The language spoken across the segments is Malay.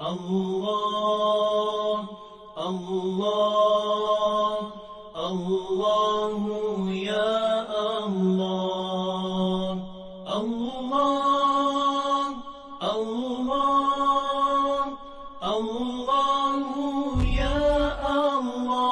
الله الله الله يا الله الله الله الله يا الله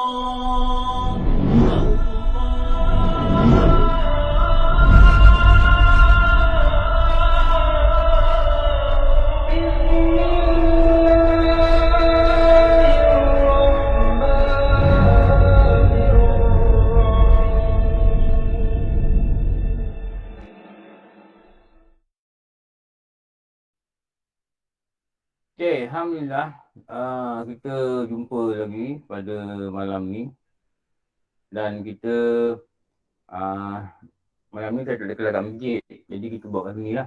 Okay, Alhamdulillah. Kita jumpa lagi pada malam ni. Dan kita malam ni saya tak ada kelas kat masjid. Jadi kita buat kat sini lah.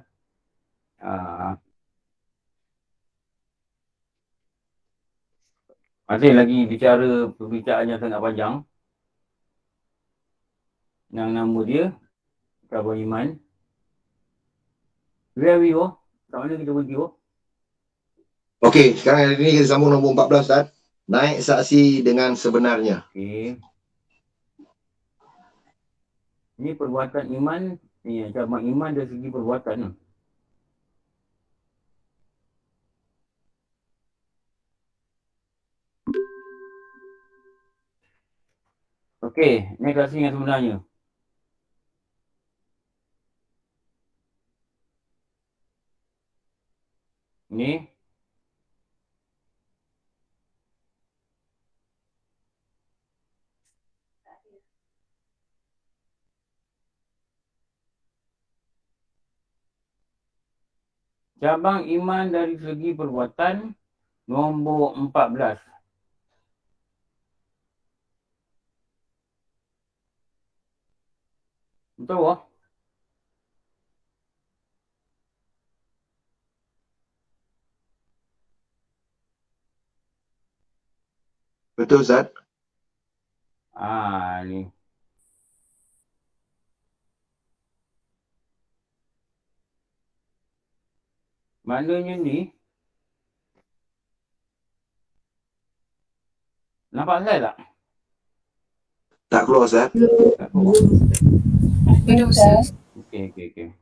Masih lagi bicara perbicaraan yang sangat panjang. Yang nama dia Kabar Iman. Where are we, oh? Kat mana kita pergi, oh? Okey, sekarang hari ini kita sambung nombor 14, Ustaz. Naik saksi dengan sebenarnya. Okey. Ini perbuatan iman. Ni cabang iman dari segi perbuatan. Okey, ni saksi yang sebenarnya. Ni. Cabang iman dari segi perbuatan nombor 14. Betul, oh? Betul, Ustaz? Ni. Maknanya ni. Nampak saya tak? Tak keluar, Ustaz? Tak keluar. Betul, Ustaz. Okey.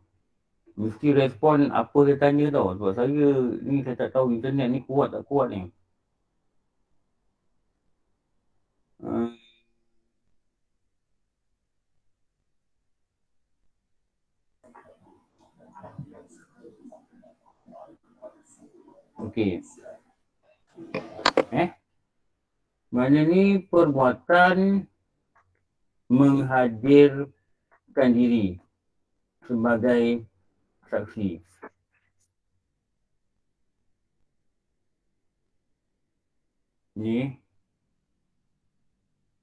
Mesti respon apa dia tanya tau. Sebab saya ni saya tak tahu internet ni kuat tak kuat ni. Okey. Maknanya ni perbuatan menghadirkan diri sebagai saksi. Ni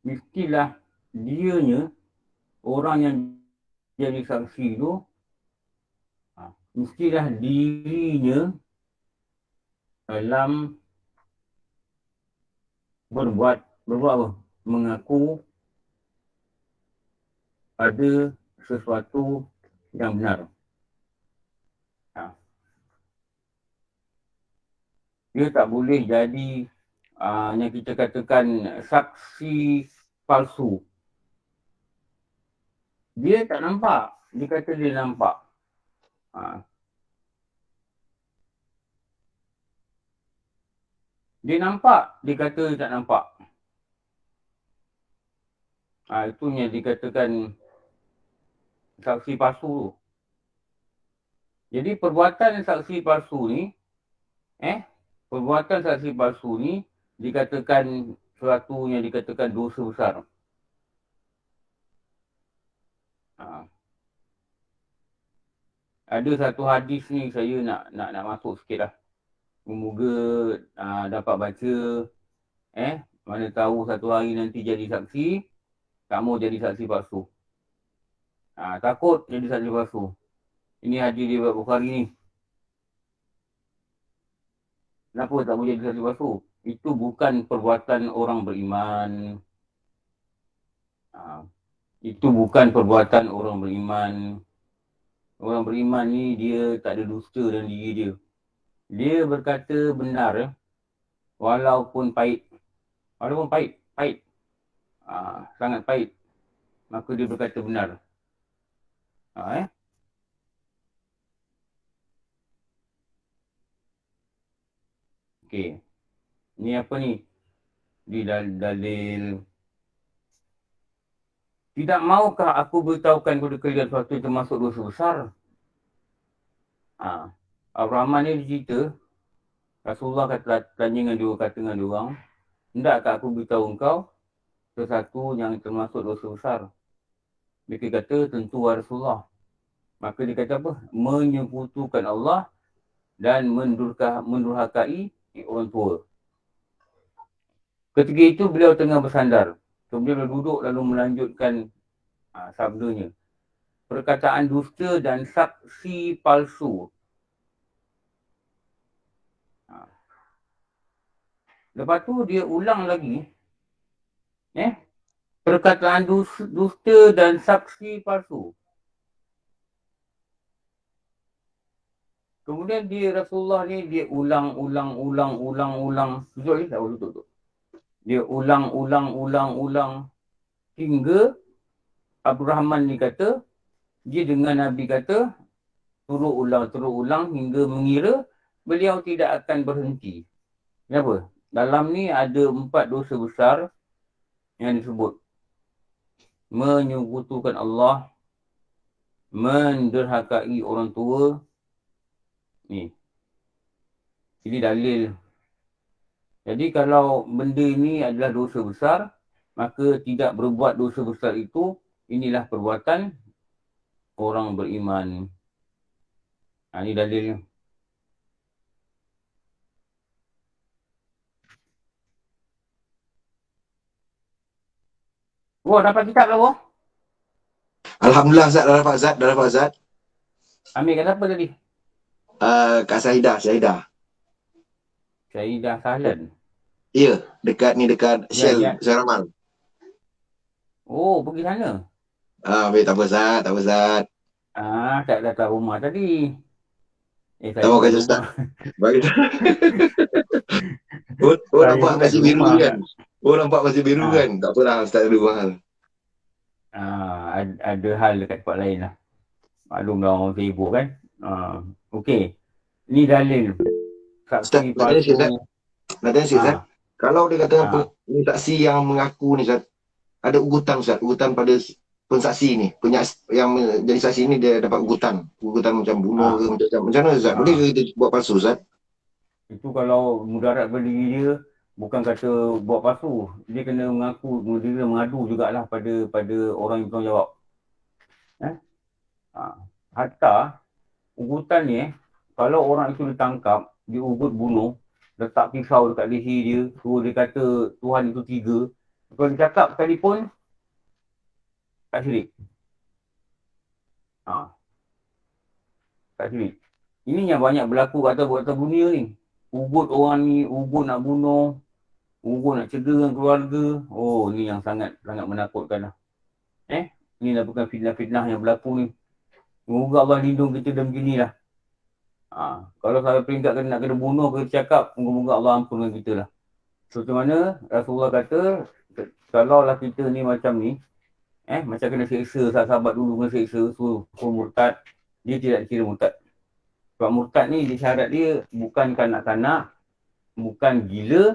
mestilah dianya, orang yang jadi saksi tu, mestilah dirinya dalam berbuat apa? Mengaku ada sesuatu yang benar. Dia tak boleh jadi yang kita katakan saksi palsu. Dia tak nampak. Dia kata dia nampak. Dia nampak, dia kata dia tak nampak. Itu yang dikatakan saksi palsu tu. Jadi perbuatan saksi palsu ni, perbuatan saksi palsu ni dikatakan sesuatu yang dikatakan dosa besar. Ada satu hadis ni saya nak masuk sikit lah. Semoga dapat baca. Mana tahu satu hari nanti jadi saksi, tak mau jadi saksi palsu. Takut jadi saksi palsu. Ini hadis riwayat Bukhari ni. Kenapa tak boleh jadi saksi palsu? Itu bukan perbuatan orang beriman. Itu bukan perbuatan orang beriman. Orang beriman ni dia tak ada dusta dalam diri dia. Dia berkata benar walaupun pahit. Pahit. Sangat pahit. Maka dia berkata benar. Okey. Ni apa ni? Di dalil. Tidak maukah aku beritahukan kepada kalian sesuatu yang termasuk dosa besar? Abraham ni cerita, Rasulullah tanya dengan dia orang, hendakkah aku beritahu engkau sesuatu yang termasuk dosa besar? Mereka kata, tentu Rasulullah. Maka dia kata apa? Menyekutukan Allah dan mendurhakai orang tua. Ketika itu beliau tengah bersandar. Kemudian beliau duduk lalu melanjutkan sabdanya. Perkataan dusta dan saksi palsu. Lepas tu dia ulang lagi. Perkataan dusta dan saksi palsu. Kemudian Rasulullah ni dia ulang. Duduk. Dia ulang hingga Abraham ni kata, dia dengan Nabi kata, turut ulang hingga mengira beliau tidak akan berhenti. Kenapa? Dalam ni ada 4 dosa besar yang disebut. Menyekutukan Allah, menderhakai orang tua. Ni. Ini dalil. Jadi kalau benda ini adalah dosa besar, maka tidak berbuat dosa besar itu, inilah perbuatan orang beriman. Ini dalilnya. Dapat kitab lah, Wah? Alhamdulillah Zat, dah dapat Zat. Ambil kat apa tadi? Kak Syahidah. Syahidah Sahlan. Ya, dekat Shell, Seramal. Oh, pergi sana. Baik, tak apa Zat. Tak datang rumah tadi. Tak mau kerja Ustaz. Bagi nampak masih biru kan? Nampak masih biru kan? Tak apalah, Ustaz ada mahal. Ada hal dekat tempat lain lah. Maklum dah orang sibuk kan. Okey. Ni dalil. Ustaz, nak tanya sikit Ustaz. Kalau dia kata ni saksi yang mengaku ni Ustaz, ada ugutan Ustaz, ugutan pada pensaksi ni, yang jadi saksi ni dia dapat ugutan macam bunuh ke macam mana Ustaz? Boleh ke kita buat palsu Ustaz? Itu kalau mudarat berdiri dia, bukan kata buat palsu, dia kena mengaku, dia mengadu jugalah pada orang yang bertanggungjawab. Hatta ugutan ni kalau orang itu ditangkap, dia ugut bunuh, letak pisau dekat leher dia, suruh dia kata Tuhan itu 3. Kalau dia cakap sekalipun, tak syirik. Tak syirik. Ini yang banyak berlaku kat atas dunia ni. Ugut orang ni, ugut nak bunuh, ugut nak cedera keluarga. Oh, ni yang sangat menakutkan lah. Ni dah bukan fitnah-fitnah yang berlaku ni. Semoga Allah lindung kita dan beginilah. Kalau sampai peringkat nak kena bunuh, kita cakap, moga-moga Allah ampunkan kita lah. So, macam mana Rasulullah kata, kalaulah kita ni macam ni, macam kena seksa, sahabat dulu kena seksa, suruh murtad, dia tidak kira murtad. Sebab murtad ni, syarat dia bukan kanak-kanak, bukan gila,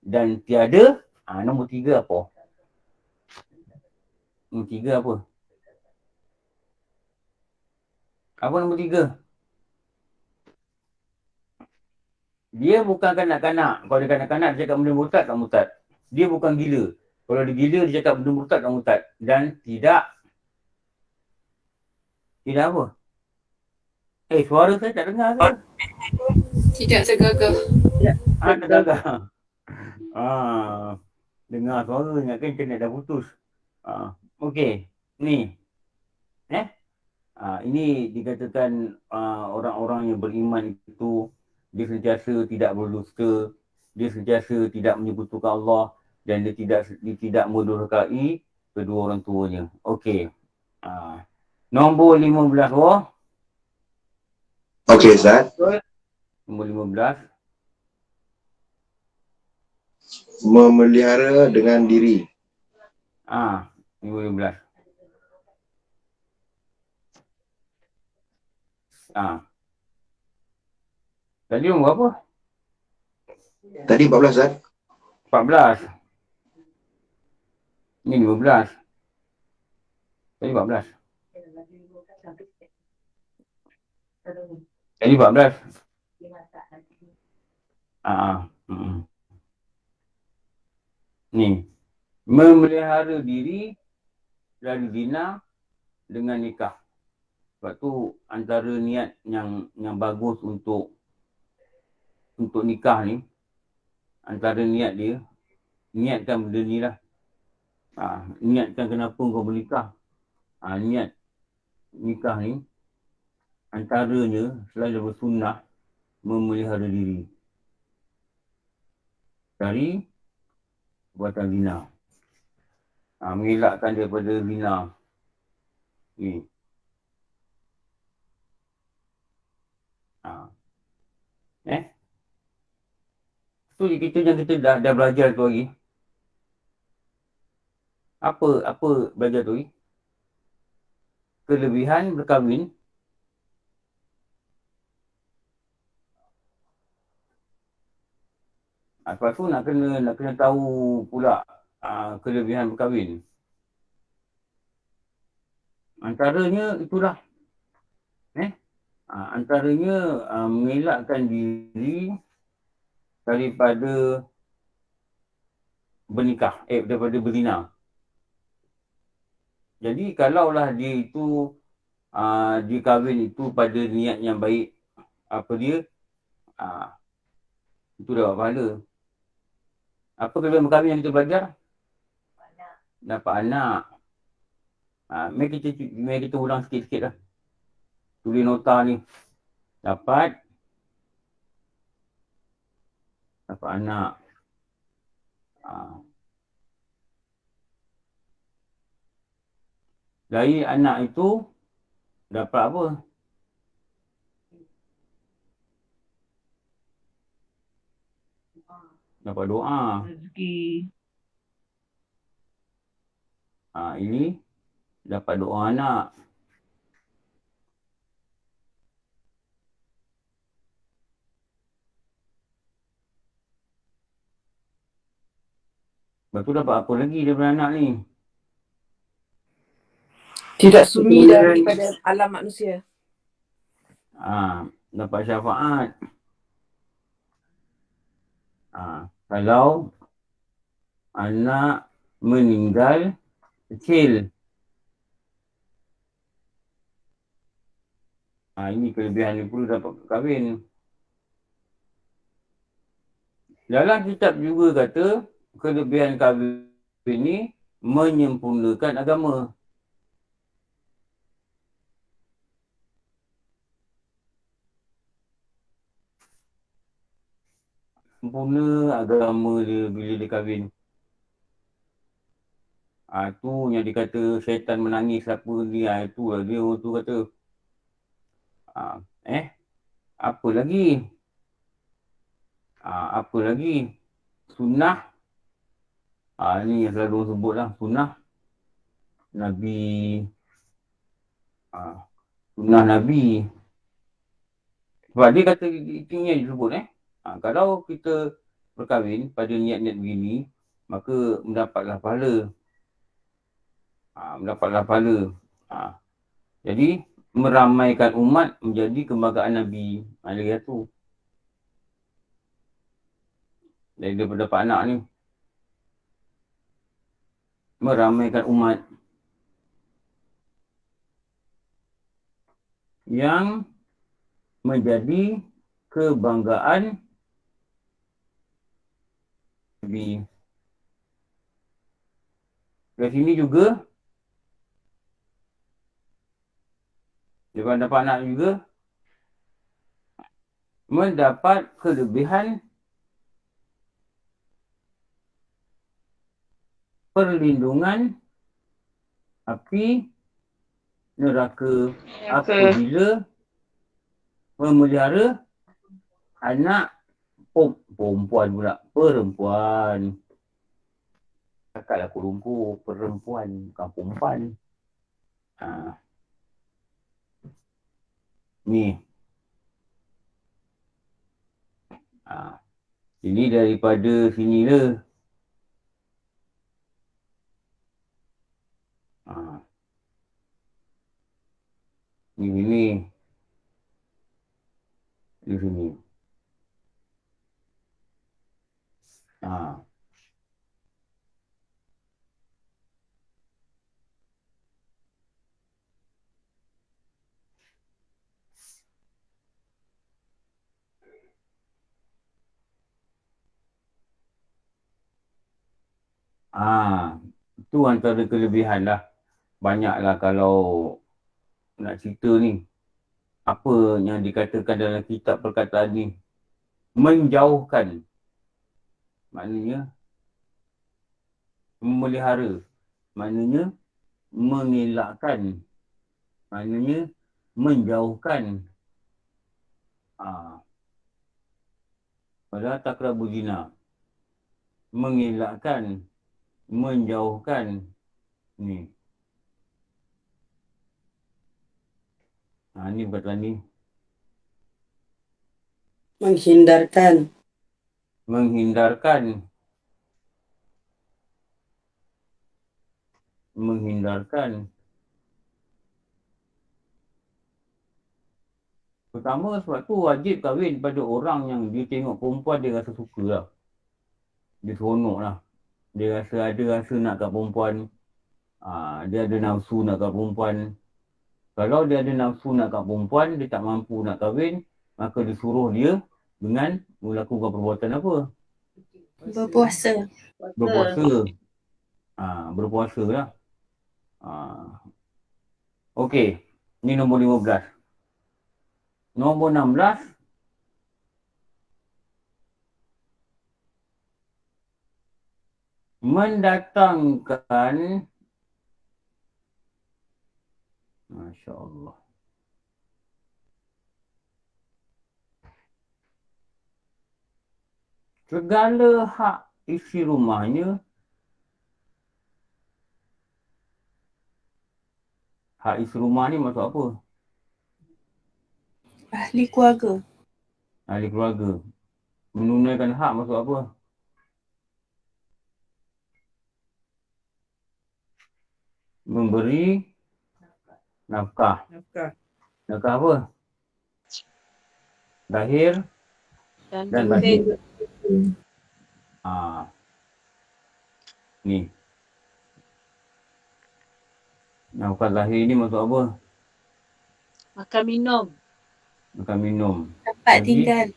dan tiada, nombor 3 apa? Nombor 3 apa? Apa nombor 3? Dia bukan kanak-kanak. Kalau dia kanak-kanak, dia cakap benda murtad, tak murtad. Dia bukan gila. Kalau dia gila, dia cakap benda murtad, tak murtad. Dan tidak apa? Suara saya tak dengar ke? Tidak tergagah. Tergagah. Dengar suara, ingatkan internet dah putus. Okey, ni. Ini dikatakan orang-orang yang beriman itu, dia sentiasa tidak berdusta, dia sentiasa tidak menyekutukan Allah, dan dia tidak mendurhakai kedua orang tuanya. Okey. Nombor 15 Wah. Okey Ustaz. Nombor 15. memelihara dengan diri. 15. Tadi nombor berapa? Tadi 14 Ustaz. 14. Ni 15. Tadi 14. Tadi 14. Ni. Memelihara diri dari zina dengan nikah. Sebab tu antara niat yang bagus untuk nikah ni, antara niat dia, niatkan benda ni lah. Niatkan kenapa kau bernikah. Niat nikah ni, antaranya selain daripada sunnah, memelihara diri dari perbuatan zina. Mengelakkan daripada zina. Ni. Tu kita yang kita dah belajar tu lagi. Apa belajar tu lagi? Kelebihan berkahwin. Lepas tu nak kena tahu pula kelebihan berkahwin. Antaranya itulah. Antaranya mengelakkan diri daripada bernikah, daripada berzina. Jadi kalaulah dia itu dia kahwin itu pada niat yang baik, itu dah dapat pahala. Apa kelebihan berkahwin yang kita belajar? Dapat anak. Mari kita ulang sikit-sikit lah. Tulis nota ni. Dapat anak. Dari anak itu dapat apa? Dapat doa. Rezeki. Ini dapat doa anak. Lepas tu dapat apa lagi daripada anak ni? Tidak sunyi daripada alam manusia. Dapat syafaat. Kalau anak meninggal kecil. Ini kelebihan dia pula dapat kahwin. Dalam kitab juga kata, kelebihan kahwin ni menyempurnakan agama. Sempurna agama dia bila dia kahwin. Tu yang dikata syaitan menangis apa ni, itulah dia tu kata. Apa lagi? Apa lagi? Sunnah. Ni yang selalu orang sebut lah. Sunnah Nabi. Sunnah Nabi. Sebab dia kata itu yang disebut kalau kita berkahwin pada niat-niat begini, maka mendapatlah pahala. Jadi meramaikan umat menjadi kebanggaan Nabi. Dia tu. Daripada dapat anak ni. Meramaikan umat. Yang menjadi kebanggaan Nabi. Dari sini juga dia dapat anak juga mendapat kelebihan perlindungan api neraka apabila memelihara anak perempuan. Cakaplah Kuala Lumpur, perempuan, bukan perempuan. Ni. Ini daripada sini lah. Ni sini. Di sini. Itu antara kelebihan lah. Banyaklah kalau nak cerita ni. Apa yang dikatakan dalam kitab perkataan ni. Menjauhkan. Maknanya memelihara. Maknanya mengelakkan. Maknanya menjauhkan. Pada takrabu zina. Mengelakkan. Menjauhkan. Ni. Ni perkataan ni. Menghindarkan. Menghindarkan. Menghindarkan. Pertama sebab tu wajib kahwin pada orang yang dia tengok perempuan dia rasa suka lah. Dia seronok lah. Dia ada rasa nak kat perempuan. Dia ada nafsu nak kat perempuan. Kalau dia ada nafsu nak kat perempuan, dia tak mampu nak kahwin, maka disuruh dia dengan melakukan perbuatan apa? Berpuasa. Berpuasa. Berpuasa lah. Okey. Ni nombor 15. Nombor 16. Mendatangkan. Masya Allah. Segala hak isi rumahnya. Hak isi rumah ni maksud apa? Ahli keluarga. Ahli keluarga. Menunaikan hak maksud apa? Memberi nafkah. Nafkah apa? Lahir dan batin. Ni. Nafkah lahir ni maksud apa? Makan minum. Makan minum. Tempat Lagi? tinggal.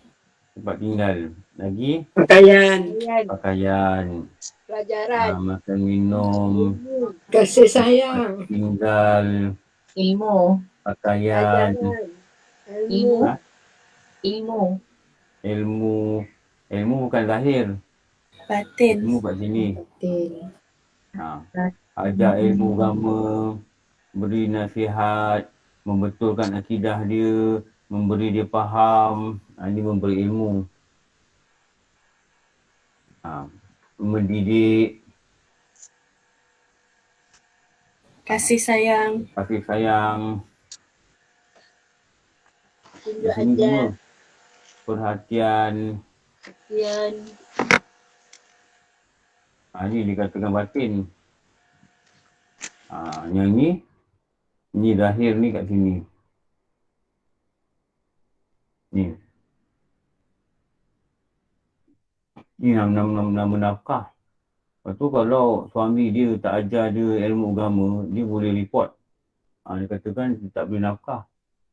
Tempat tinggal. Lagi? Pakaian. Pakaian. Pelajaran. Makan minum. Kasih sayang. Tinggal. Ilmu. Pakaian. Ilmu. Ha? Ilmu. Ilmu. Ilmu bukan lahir. Batin. Ilmu kat sini. Ajar ilmu agama. Beri nasihat. Membetulkan akidah dia. Memberi dia faham. Ini memberi ilmu. Mendidik. Kasih sayang. Kasih sayang. Tunjuk Di sini ajar. semua. Perhatian. Perhatian. Ini dikatakan batin. Yang ni lahir ni kat sini. Ni. Ni nama nafkah. Lepas tu kalau suami dia tak ajar dia ilmu agama, dia boleh report. Dia katakan dia tak beri nafkah.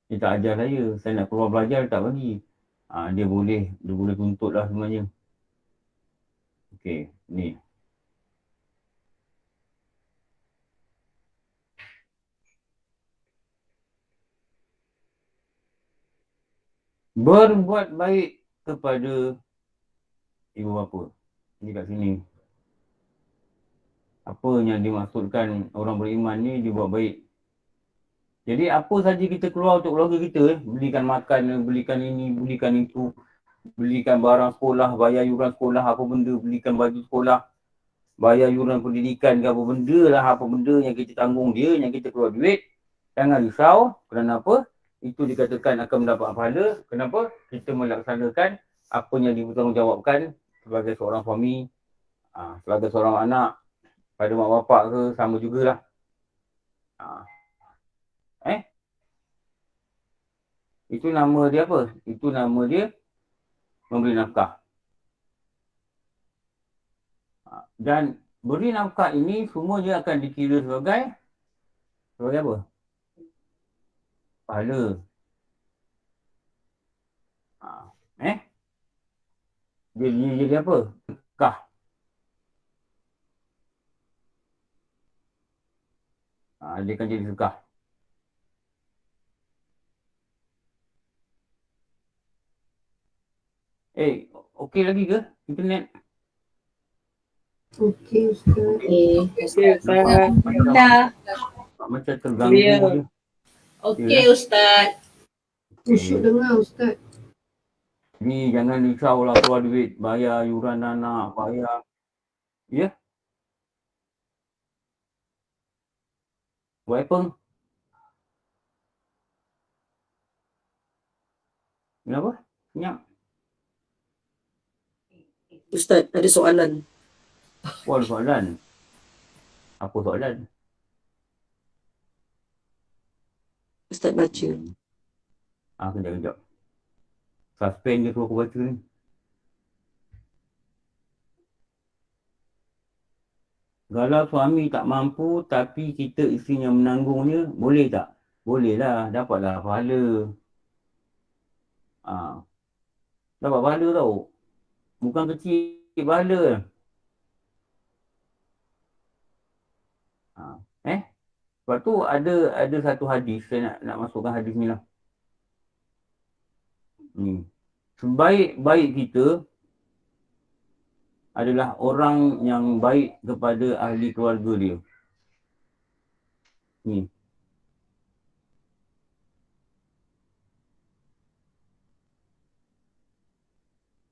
Dia tak ajar saya nak keluar belajar, dia tak bagi. Dia boleh tuntut lah sebenarnya. Okey, ni. Berbuat baik kepada ibu bapa. Ini kat sini. Apa yang dimaksudkan orang beriman ni dia buat baik. Jadi apa saja kita keluar untuk keluarga kita, belikan makan, belikan ini, belikan itu, belikan barang sekolah, bayar yuran sekolah, apa benda, belikan baju sekolah. bayar yuran pendidikan ke apa benda lah, apa benda yang kita tanggung dia, yang kita keluar duit, jangan risau. Kerana apa? Itu dikatakan akan mendapat pahala. Kenapa? Kita melaksanakan apa yang dibertanggungjawabkan sebagai seorang suami, sebagai seorang anak, pada mak bapak ke, sama jugalah. Itu nama dia apa? Itu nama dia memberi nafkah. Dan beri nafkah ini semuanya akan dikira sebagai apa? Pahala. Dia jadi apa? Sedekah. Dia akan jadi sedekah. Okey lagi ke internet? Okey, Ustaz. Okey. Dah. Macam terganggu Ya. je. Okey Ustaz. Usyuk dengar, Ustaz. Ni jangan risau lah keluar duit, bayar yuran anak, bayar. Ya? Buat apa? Kenapa? Senyap. Ustaz, ada soalan. Oh, ada soalan. Apa soalan? Ustaz baca. Kejap. Suspend je tu aku baca ni. Kalau suami tak mampu tapi kita isterinya menanggungnya, boleh tak? Boleh lah, dapatlah pahala. Dapat pahala tau. Bukan kecil pahala. Sebab tu ada satu hadis, saya nak masukkan hadis ni lah. Sebaik-baik kita adalah orang yang baik kepada ahli keluarga dia.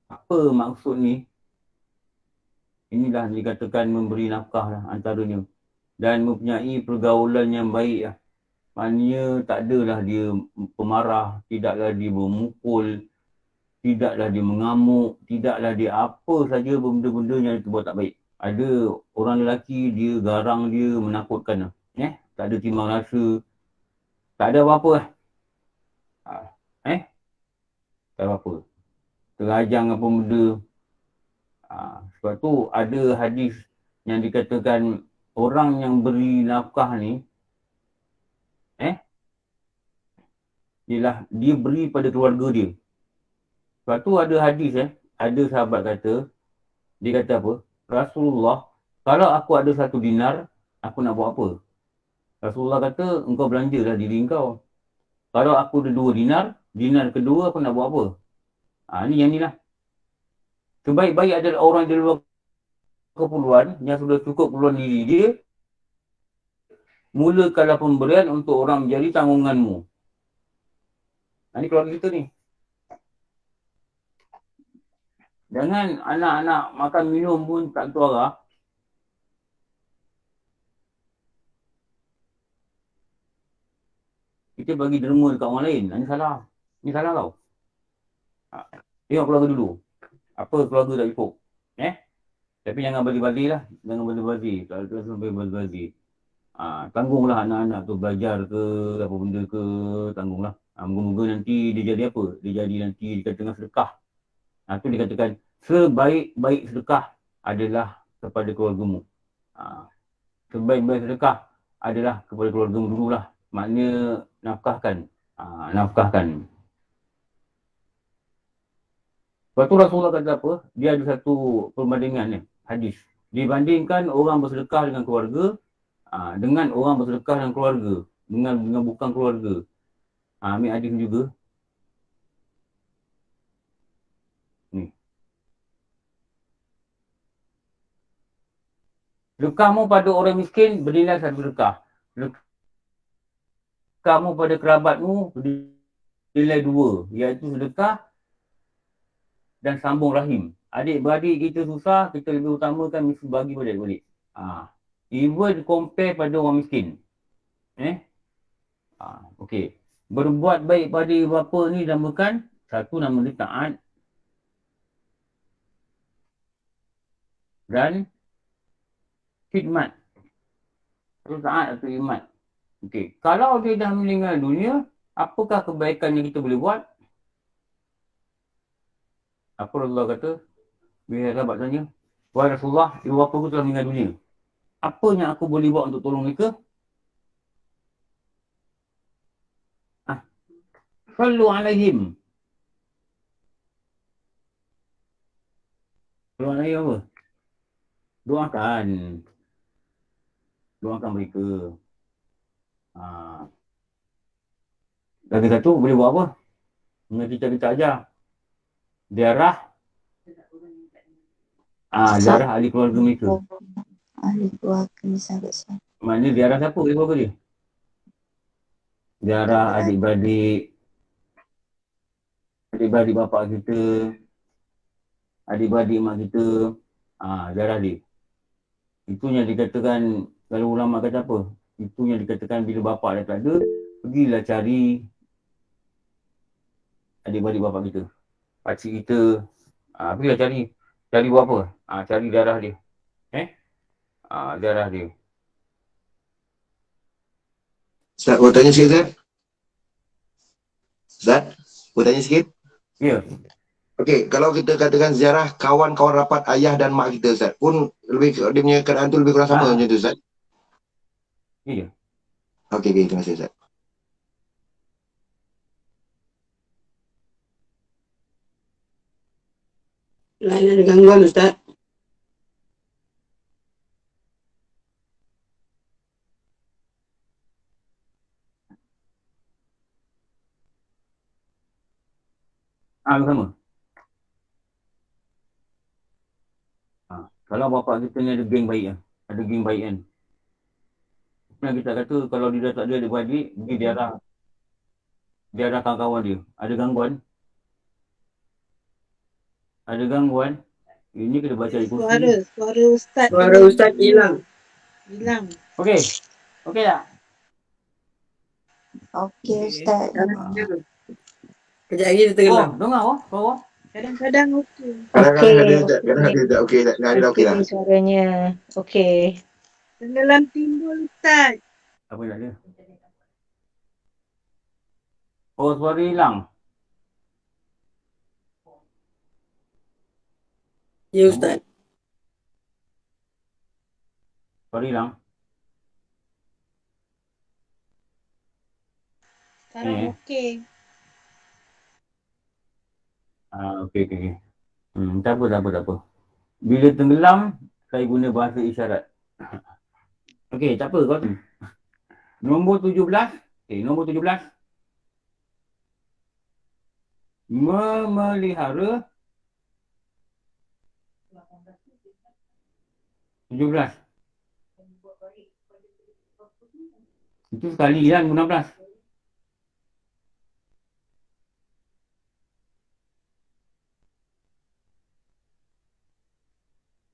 Apa maksud ni? Inilah dikatakan memberi nafkah lah antaranya. Dan mempunyai pergaulan yang baik lah. Maknanya tak adalah dia pemarah, tidaklah dia bermukul, tidaklah dia mengamuk, tidaklah dia apa saja benda-benda yang dia buat tak baik. Ada orang lelaki, dia garang dia, menakutkan lah. Tak ada timbang rasa, tak ada apa-apa lah. Tak ada apa-apa. Terajang apa benda. Sebab tu ada hadis yang dikatakan orang yang beri nafkah ni, ialah dia beri pada keluarga dia. Sebab tu ada hadis, ada sahabat kata, dia kata apa? Rasulullah, kalau aku ada 1 dinar, aku nak buat apa? Rasulullah kata, engkau belanjalah diri engkau. Kalau aku ada 2 dinar, dinar kedua aku nak buat apa? Ni yang ni lah. Sebaik-baik adalah orang di luar keperluan, yang sudah cukup keperluan diri dia, mulakanlah pemberian untuk orang menjadi tanggunganmu. Ini keluarga kita ni. Jangan anak-anak makan minum pun tak tentu arah. Kita bagi derma dekat orang lain. Ini salah. Ini salah tau. Tengok keluarga dulu. Apa keluarga tak cukup. Tapi jangan bagi-bagi lah. Jangan bagi-bagi. Kalau bagi-bagi. Tanggunglah anak-anak tu belajar ke, apa benda ke, tanggunglah. Moga-moga nanti dia jadi apa? Dia jadi nanti dikatakan sedekah. Itu dikatakan sebaik-baik sedekah adalah kepada keluargamu. Sebaik-baik sedekah adalah kepada keluargamu dululah. Maknanya nafkahkan. Nafkahkan. Lepas tu Rasulullah kata apa? Dia ada satu perbandingan ni, hadis. Dibandingkan orang bersedekah dengan keluarga, dengan orang bersedekah dengan keluarga, dengan bukan keluarga. Ambil hadis juga. Ni. Sedekahmu pada orang miskin bernilai 1 sedekah. Sedekahmu pada kerabatmu bernilai 2, iaitu sedekah dan sambung rahim. adik-beradik kita susah, kita lebih utamakan mesti bagi pada adik-beradik. Even compare pada orang miskin. Okey. Berbuat baik pada ibu bapa ni dinamakan, satu nama dia taat dan khidmat. Satu taat atau khidmat. Okey. Kalau dia dah meninggal dunia, apakah kebaikan yang kita boleh buat? Apa Rasulullah kata? Bila sahabat tanya, wahai Rasulullah, ibu bapa aku telah meninggal dunia. Apa yang aku boleh buat untuk tolong mereka? Sallu alaihim. Sallu alaihim apa? Doakan. Doakan mereka. Lagi satu, boleh buat apa? Dengan kita ajar. Ziarah. Ziarah ahli keluarga mereka. Ahli keluarga sahabat saya. Maknanya ziarah siapa? Ahli keluarga dia? Ziarah adik-beradik. Adik-beradik bapak kita. Adik-beradik mak kita. Ziarah dia. Itu yang dikatakan, kalau ulama kata apa? Itu yang dikatakan bila bapak dah tak ada, pergilah cari adik-beradik bapak kita. Pakcik kita. Pergilah cari. Cari buat apa? Cari darah dia. Darah dia. Ustaz, boleh tanya sikit, Ustaz? Ustaz, boleh tanya sikit? Ya. Okey, kalau kita katakan ziarah kawan-kawan rapat ayah dan mak kita, Ustaz, pun lebih, dia punya keadaan tu lebih kurang sama macam tu, Ustaz? Ya. Okey, terima kasih, Ustaz. Lain ada gangguan, Ustaz. Sama. Kalau bapak kita ni ada geng baik kan. Ada geng baik kan. Yang kita kata kalau dia dah tak ada adik-beradik, dia ada kawan-kawan dia. Ada gangguan. Ada gangguan. Ini kena baca di kursi. Suara Ustaz. Suara Ustaz hilang. Okey. Okey tak? Okey Ustaz. Kejap lagi dia tenggelam. Dengar bawah. Kadang-kadang okey. Kadang-kadang ada, Ustaz. Kadang-kadang ada, okey, dah okey dah. Suaranya. Okey. Tenggelam timbul Ustaz. Apa nak dia? Suara hilang. Ya, Ustaz. Suara hilang. Sekarang okey. Okey. Tak apa. Bila tenggelam, saya guna bahasa isyarat. Okey, tak apa kau tu. Nombor 17. Nombor 17. Memelihara 17. Itu sekali kan 16.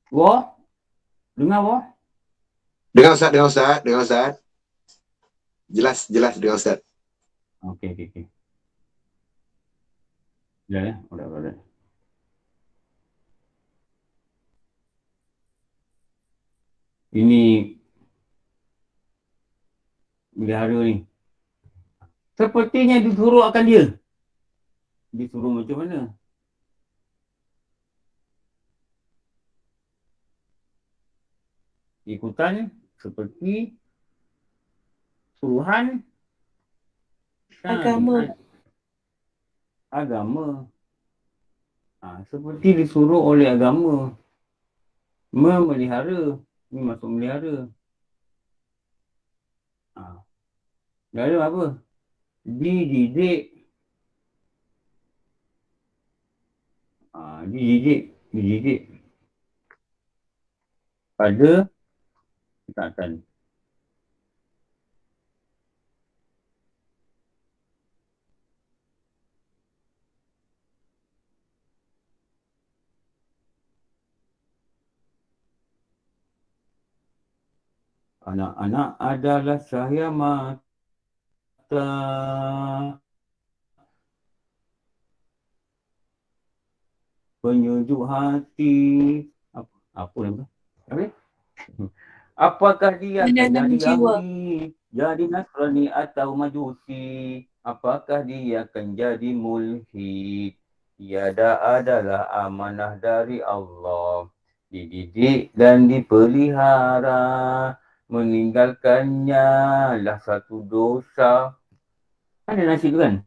Wah? Dengar wah? Dengar Ustaz. Jelas dengar Ustaz. Okey. Dah. Udah. Ini melihara ni. Sepertinya disuruh akan dia. Disuruh macam mana? Ikutan seperti suruhan agama. Seperti disuruh oleh agama. Memelihara. Ini masuk melihara. Lalu apa? Dididik. Dididik. Pada ketaatan. Anak-anak adalah cahaya mata. Penyejuk hati. Apa nama tu? Apa? Apakah dia akan Penanam jadi jiwa. Yahudi, jadi Nasrani atau Majusi? Apakah dia akan jadi mulhid? Tiada adalah amanah dari Allah. Dididik dan dipelihara. Meninggalkannya lah satu dosa. Ada nasi tu kan?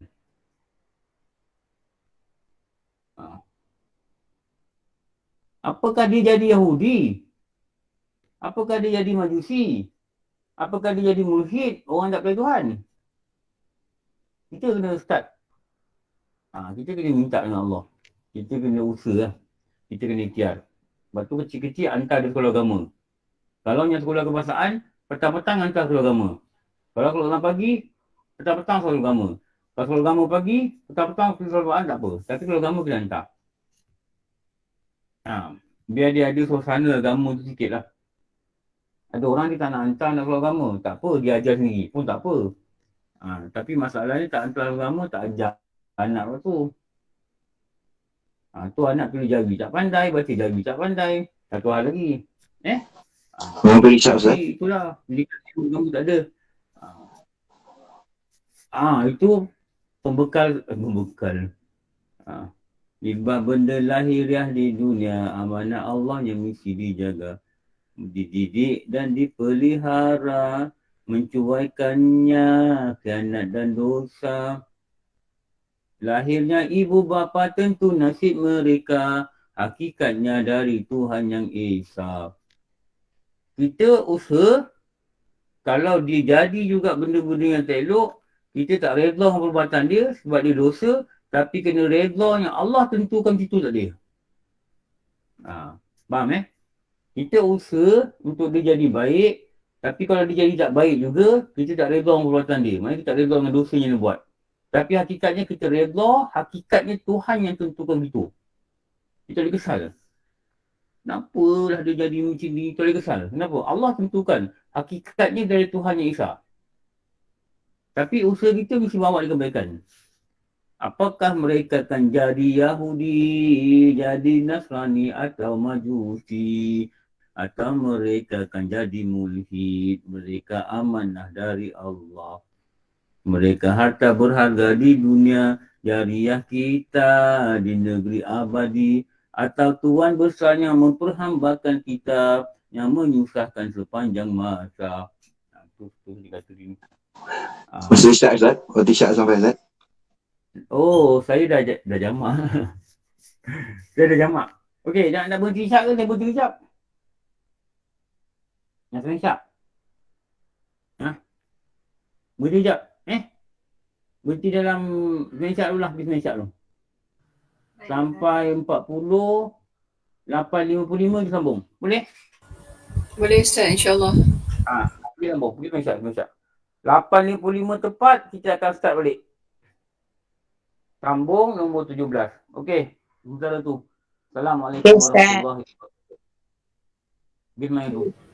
Apakah dia jadi Yahudi? Apakah dia jadi Majusi? Apakah dia jadi mulhid? Orang tak percaya Tuhan? Kita kena start. Kita kena minta dengan Allah. Kita kena usaha lah. Kita kena ikhtiar. Lepas tu kecil-kecil hantar dia sekolah agama. Kalau yang sekolah kebangsaan, petang-petang hantar sekolah agama. Kalau sekolah pagi, petang-petang sekolah agama. Kalau sekolah agama pagi, petang-petang sekolah Quran tak apa. Tapi sekolah agama kena hantar. Biar dia ada suasana agama tu sikit lah. Ada orang dia tak nak hantar nak sekolah agama. Tak apa, dia ajar sendiri pun tak apa. Tapi masalahnya tak hantar agama, tak ajar anak tu. Tu anak pilih jari tak pandai, baca jari tak pandai. Satu hal lagi. Memberi syak Ustaz. Jadi itulah, pendidikan agama tak ada. Itu pembekal. Ibad benda lahiriah di dunia, amanah Allah yang mesti dijaga. Dididik dan dipelihara, mencuaikannya khianat dan dosa. Lahirnya ibu bapa tentu nasib mereka, hakikatnya dari Tuhan yang Esa. Kita usaha, kalau dia jadi juga benda-benda yang tak elok, kita tak redha dengan perbuatan dia sebab dia dosa, tapi kena redha yang Allah tentukan situ tak dia. Faham Kita usaha untuk dia jadi baik, tapi kalau dia jadi tak baik juga, kita tak redha dengan perbuatan dia. Maksudnya kita tak redha dengan dosa yang dia buat. Tapi hakikatnya kita redha, hakikatnya Tuhan yang tentukan itu. Kita boleh kesal. Kenapa lah dia jadi macam ni? Kita boleh kesal. Kenapa? Allah tentukan. Hakikatnya dari Tuhan yang Esa. Tapi usaha kita mesti bawa dia kebaikan. Apakah mereka akan jadi Yahudi, jadi Nasrani atau Majusi? Atau mereka akan jadi mulhid? Mereka amanah dari Allah. Mereka harta berharga di dunia, jariah kita di negeri abadi. Atau Tuhan besar yang memperhambakan kita, yang menyusahkan sepanjang masa. Itu dikata gini. Mesti syak Ustaz. Waktu syak sampai Ustaz. Saya dah jamak. Saya dah jamak. Okey, nak berhenti syak ke? Saya berhenti kejap. Nak sebenarnya syak? Berhenti kejap. Berhenti dalam sebenarnya syak dulu lah. Sebenarnya syak dulu. Sampai 40, 8.55 kita sambung. Boleh? Boleh Ustaz, insyaAllah. Boleh sambung. Pergi sebenarnya syak. 8.55 tepat, kita akan start balik. Sambung nombor 17. Okey. Sementara tu. Assalamualaikum warahmatullahi wabarakatuh. Bismillahirrahmanirrahim.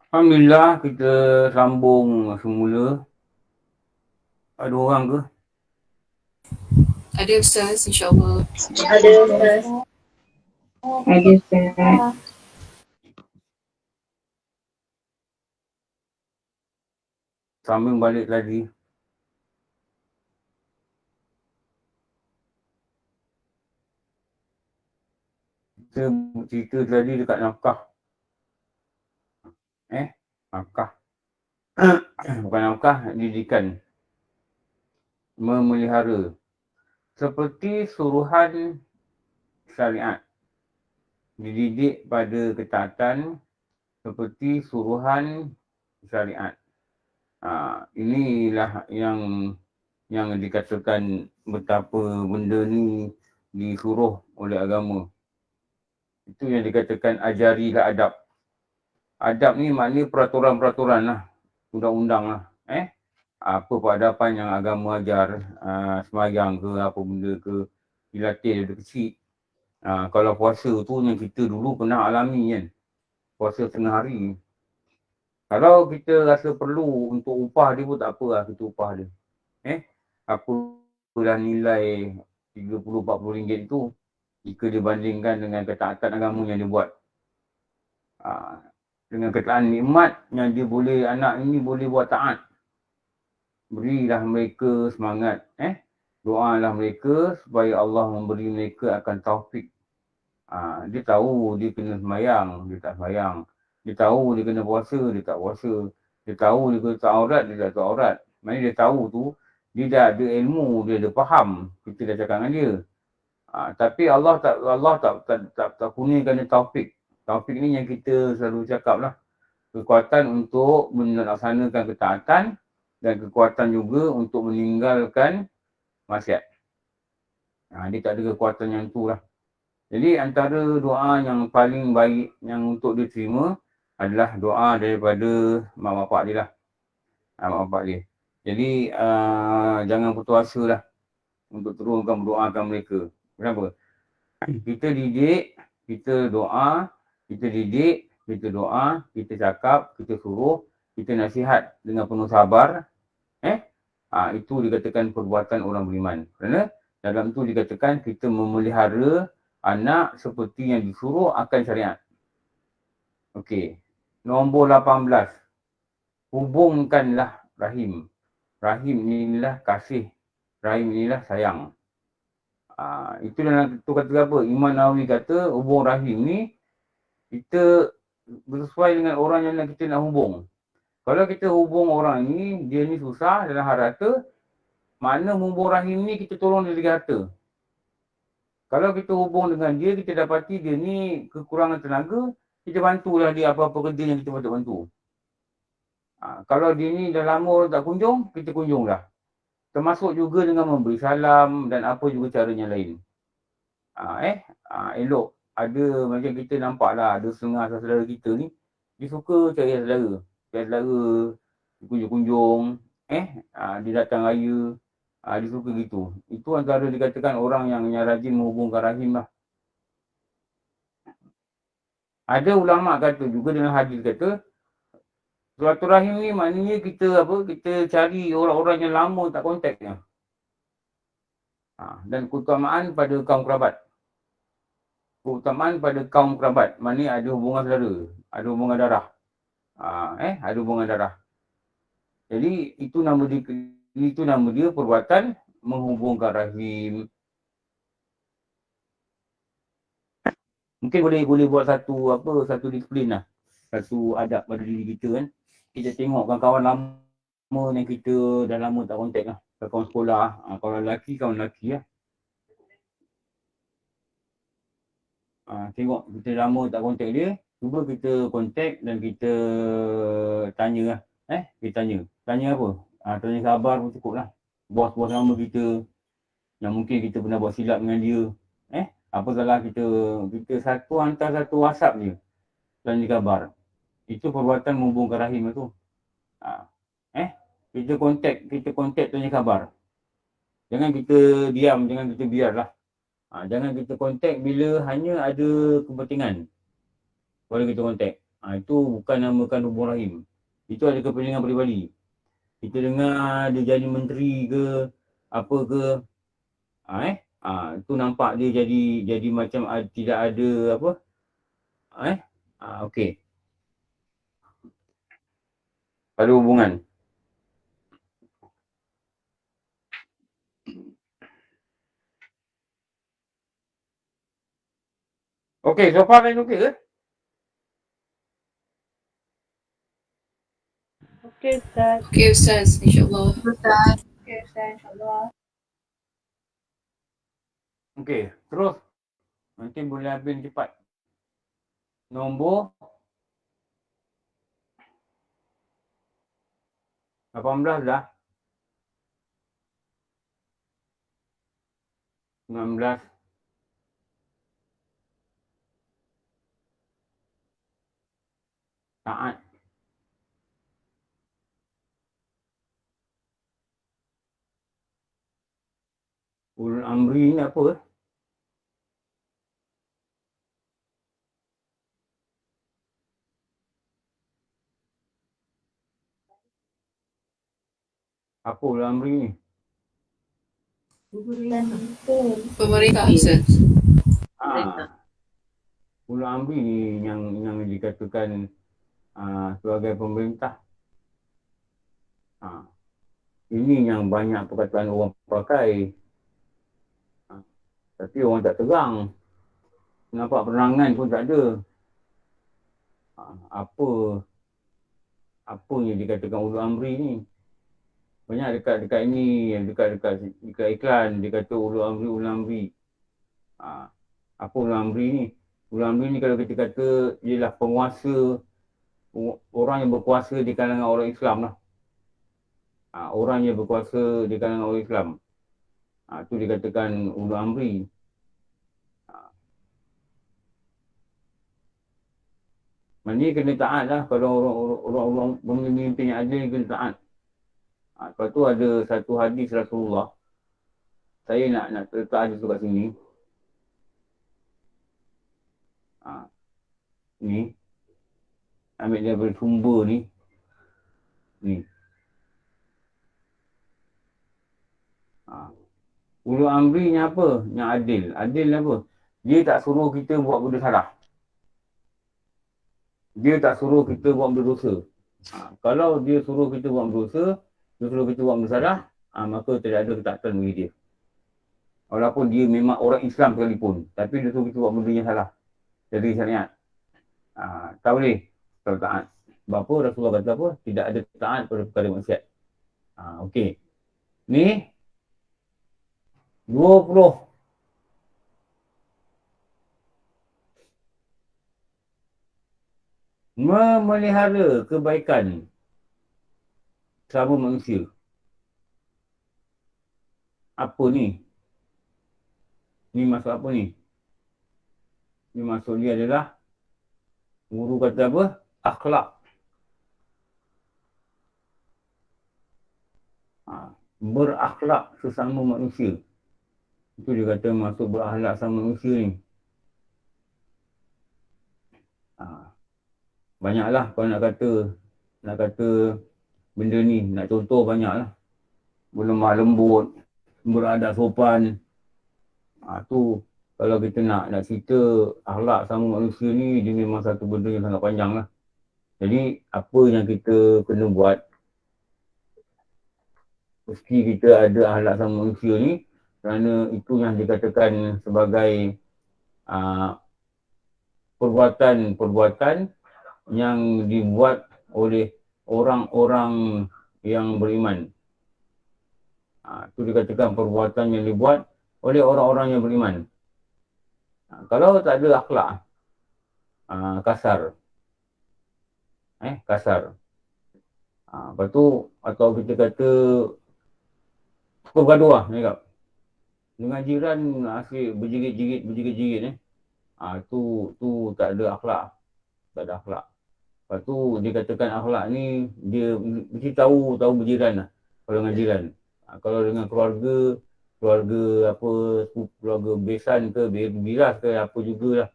Alhamdulillah kita sambung semula. Ada orang ke? Ada Ustaz, insyaAllah. Ada Ustaz. Ada Ustaz. Sambung balik lagi. Kita cerita tadi dekat nafkah. Nafkah. Bukan nafkah, didikan. Memelihara. Seperti suruhan syariat. Dididik pada ketaatan seperti suruhan syariat. Inilah yang dikatakan betapa benda ni disuruh oleh agama. Itu yang dikatakan ajarilah adab. Adab ni maknanya peraturan-peraturan lah. Undang-undang lah. Apa peradaban yang agama ajar, semayang ke apa benda ke, dilatih dari kecil. Kalau puasa tu yang kita dulu pernah alami kan. Puasa setengah hari. Kalau kita rasa perlu untuk upah dia pun tak apa lah kita upah dia. Apalah nilai RM30-40 itu jika dibandingkan dengan ketaatan agama yang dia buat. Dengan ketaatan nikmat yang dia boleh, anak ini boleh buat taat. Berilah mereka semangat. Doalah mereka supaya Allah memberi mereka akan taufik. Dia tahu dia kena semayang, dia tak semayang. Dia tahu dia kena puasa, dia tak puasa. Dia tahu dia kena tak aurat, dia tak aurat. Maksudnya dia tahu tu, dia dah ada ilmu, dia ada faham. Kita dah cakap dengan dia. Tapi Allah tak kurniakan dia taufik. Taufik ni yang kita selalu cakap lah. Kekuatan untuk melaksanakan ketaatan dan kekuatan juga untuk meninggalkan maksiat. Dia tak ada kekuatan yang tu lah. Jadi antara doa yang paling baik yang untuk diterima adalah doa daripada mak bapak dia lah. Mak bapak dia. Jadi jangan putus asa lah untuk teruskan berdoakan mereka. Kenapa? Kita didik, kita doa, kita didik, kita doa, kita cakap, kita suruh, kita nasihat dengan penuh sabar. Itu dikatakan perbuatan orang beriman. Kerana dalam tu dikatakan kita memelihara anak seperti yang disuruh akan syariat. Okey. Nombor 18. Hubungkanlah rahim. Rahim inilah kasih. Rahim inilah sayang. Itu dalam tu kata apa? Imam Nawawi kata hubung rahim ni kita bersesuai dengan orang yang kita nak hubung. Kalau kita hubung orang ni, dia ni susah dalam harta, mana hubung rahim ni kita tolong dia dari harta. Kalau kita hubung dengan dia, kita dapati dia ni kekurangan tenaga, kita bantulah dia apa-apa kerja yang kita patut bantu. Kalau dia ni dah lama tak kunjung, kita kunjung dah. Termasuk juga dengan memberi salam dan apa juga caranya lain. Elok. Ada macam kita nampak lah, ada setengah saudara kita ni, dia suka cari saudara. Cari saudara, kunjung-kunjung, dia datang raya. Dia suka gitu. Itu antara dikatakan orang yang rajin menghubungkan rahim lah. Ada ulama' kata juga dalam hadis kata, silaturahim ni maknanya kita cari orang-orang yang lama tak kontaknya. Dan keutamaan pada kaum kerabat. Keutamaan pada kaum kerabat. Maknanya ada hubungan saudara, ada hubungan darah. Ada hubungan darah. Jadi itu nama dia perbuatan menghubungkan rahim. Mungkin boleh buat satu disiplin lah. Satu adab pada diri kita kan. Kita tengok kawan-kawan lama yang kita dah lama tak kontak lah. Kawan sekolah, kawan lelaki lah. Tengok kita lama tak kontak dia, cuba kita kontak dan kita tanya lah. Kita tanya apa? Tanya khabar pun cukup lah. Bos-bos lama kita yang mungkin kita pernah buat silap dengan dia. Apa salah kita hantar satu WhatsApp je. Tanya khabar. Itu perbuatan menghubungkan rahim tu. Kita kontak tanya khabar. Jangan kita diam, jangan kita biarlah. Jangan kita kontak bila hanya ada kepentingan. Baru kita kontak. Itu bukan namakan hubung rahim. Itu ada kepentingan peribadi. Kita dengar dia jadi menteri ke, apa ke, itu nampak dia jadi macam tidak ada apa, okey. Ada hubungan. Okey, so far lain okey ke? Okey, Ustaz. Okay, Ustaz. InsyaAllah. Okey, Ustaz. InsyaAllah. Okey, terus. Nanti boleh habis cepat. Nombor 18 dah. 19. Taat. Ulul amri ni apa? Apa ulul amri ni? Pemerintah, Ustaz. Ulul amri ni yang dikatakan sebagai pemerintah. Ini yang banyak perkataan orang pakai. Tapi orang tak terang. Nampak penerangan pun tak ada. Apa yang dikatakan ulul amri ni? Banyak dekat ini, dekat iklan dia kata ulul amri. Apa ulul amri ni? Ulul amri ni kalau kita kata ialah penguasa, orang yang berkuasa di kalangan orang Islam lah. Orang yang berkuasa di kalangan orang Islam. Itu dikatakan ulul amri. Maknanya kena taat lah kalau orang pemimpin yang adil kena taat. Lepas tu ada satu hadis Rasulullah. Saya nak letak hadis tu kat sini. Ni. Ambil daripada sumber ni. Ni. Ulul amri ni apa? Yang adil. Adil ni apa? Dia tak suruh kita buat benda salah. Dia tak suruh kita buat benda dosa. Kalau dia suruh kita buat benda dosa, dia suruh kita buat benda salah, maka tidak ada ketaatan bagi dia. Walaupun dia memang orang Islam sekalipun, tapi dia suruh kita buat benda yang salah. Jadi syariat. Tak boleh kalau taat. Sebab apa? Rasulullah kata apa? Tidak ada taat pada perkara maksiat. Okey. Ni 20 memelihara kebaikan sama manusia. Apa ni? Ni maksud apa ni? Ni maksud dia adalah guru kata apa? Akhlak. Berakhlak sesama manusia. Itu dia kata maksud berakhlak sama manusia ni. Banyaklah kalau nak kata benda ni, nak contoh banyaklah. Berlemah lembut, beradab sopan. Tu kalau kita nak cerita akhlak sama manusia ni, dia memang satu benda yang sangat panjang lah. Jadi apa yang kita kena buat, mesti kita ada akhlak sama manusia ni, kerana itu yang dikatakan sebagai perbuatan-perbuatan yang dibuat oleh orang-orang yang beriman. Itu dikatakan perbuatan yang dibuat oleh orang-orang yang beriman. Kalau tak ada akhlak, kasar. Kasar. Lepas tu, atau kita kata suka bergaduh lah, dengan jiran asyik berjerit-jerit. Tu tak ada akhlak. Tak ada akhlak. Lepas tu dia katakan akhlak ni, dia mesti tahu berjiran lah. Kalau dengan jiran. Kalau dengan keluarga apa, keluarga besan ke, biras ke, apa jugalah.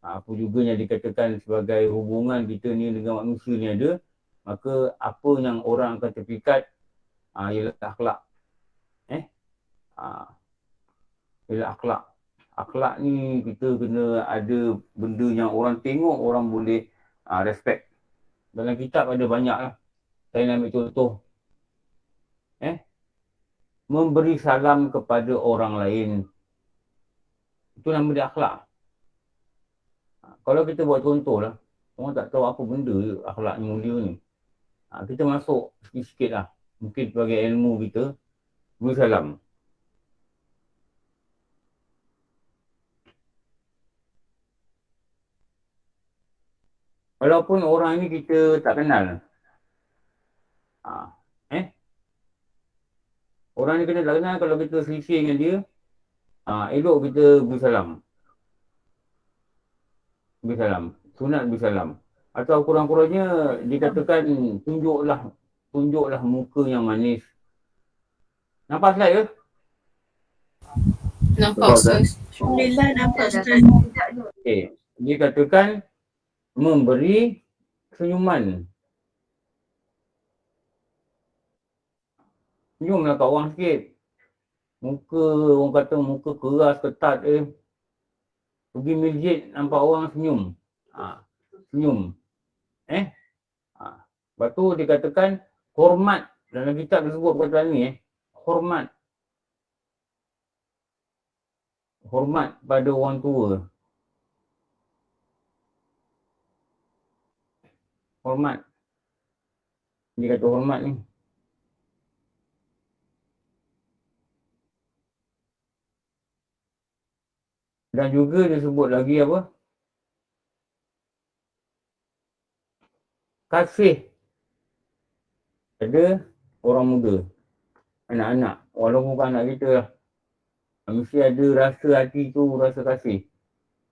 apa juga yang dikatakan sebagai hubungan kita ni dengan manusia ni ada, maka apa yang orang akan terpikat ialah akhlak. Ialah akhlak. Akhlak ni kita kena ada benda yang orang tengok, orang boleh respect. Dalam kitab ada banyak lah. Saya nak ambil contoh. Memberi salam kepada orang lain. Itu nama dia akhlak. Kalau kita buat contoh lah, orang tak tahu apa benda je akhlak yang mulia ni. Kita masuk sikit-sikit lah. Mungkin sebagai ilmu kita, beri salam. Walaupun orang ni kita tak kenal. Orang ni kita tak kenal, kalau kita selisih dengan dia, elok kita beri salam. Beri salam. Sunat beri salam. Atau kurang-kurangnya dikatakan tunjuklah muka yang manis. Nampak slide ke? Nampak Ustaz. Alhamdulillah nampak Ustaz. Okay. Dia katakan memberi senyuman. Senyumlah kat orang sikit. Muka, orang kata muka keras, ketat pergi masjid nampak orang senyum. Senyum. Lepas tu dikatakan hormat. Dalam kitab disebut perkataan ni hormat. Hormat pada orang tua. Hormat. Dia kata hormat ni. Dan juga dia sebut lagi apa? Kasih pada orang muda. Anak-anak. Walaupun bukan anak kita lah. Mesti ada rasa hati tu, rasa kasih.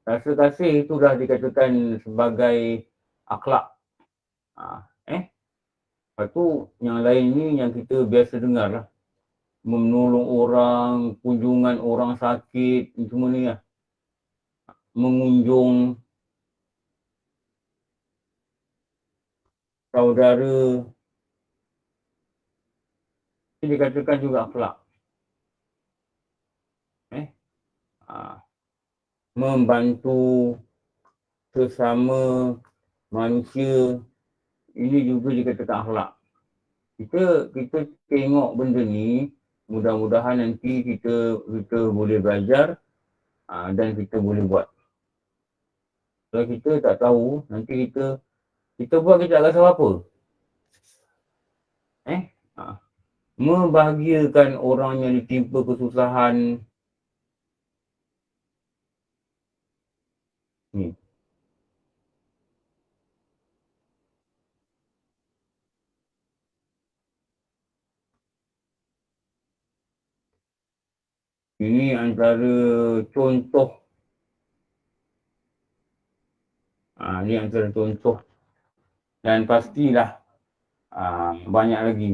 Rasa kasih itu dah dikatakan sebagai akhlak. Lepas tu yang lain ni yang kita biasa dengar lah. Menolong orang, kunjungan orang sakit, semua ni lah. Mengunjung saudara. Ini dikatakan juga akhlak. Membantu sesama manusia. Ini juga dikatakan akhlak. Kita tengok benda ni, mudah-mudahan nanti kita boleh belajar dan kita boleh buat. Kalau kita tak tahu, nanti kita buat kita tak rasa apa-apa. Membahagiakan orang yang ditimpa kesusahan. Ni. Ini antara contoh. Ini antara contoh. Dan pastilah banyak lagi.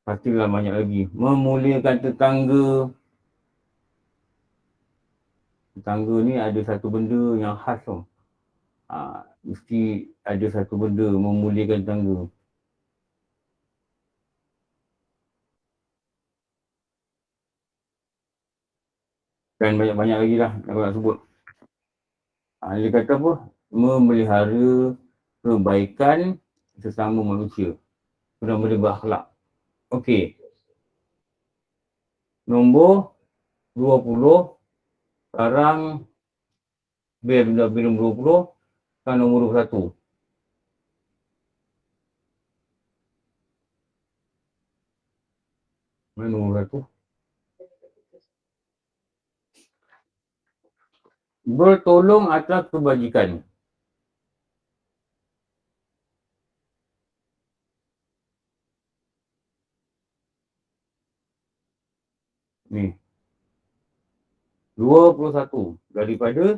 Pastilah banyak lagi. Memuliakan tetangga. Tetangga ni ada satu benda yang khas tau. Mesti ada satu benda memuliakan tetangga. Dan banyak-banyak lagi lah aku nak sebut. Dia kata apa? Memelihara kebaikan sesama manusia. Benar-benar berakhlak. Okey. Nombor 20. Sekarang belum 20. Sekarang nombor 21. Mana nombor 21? Bertolong atas kebajikan. Ni. 21 daripada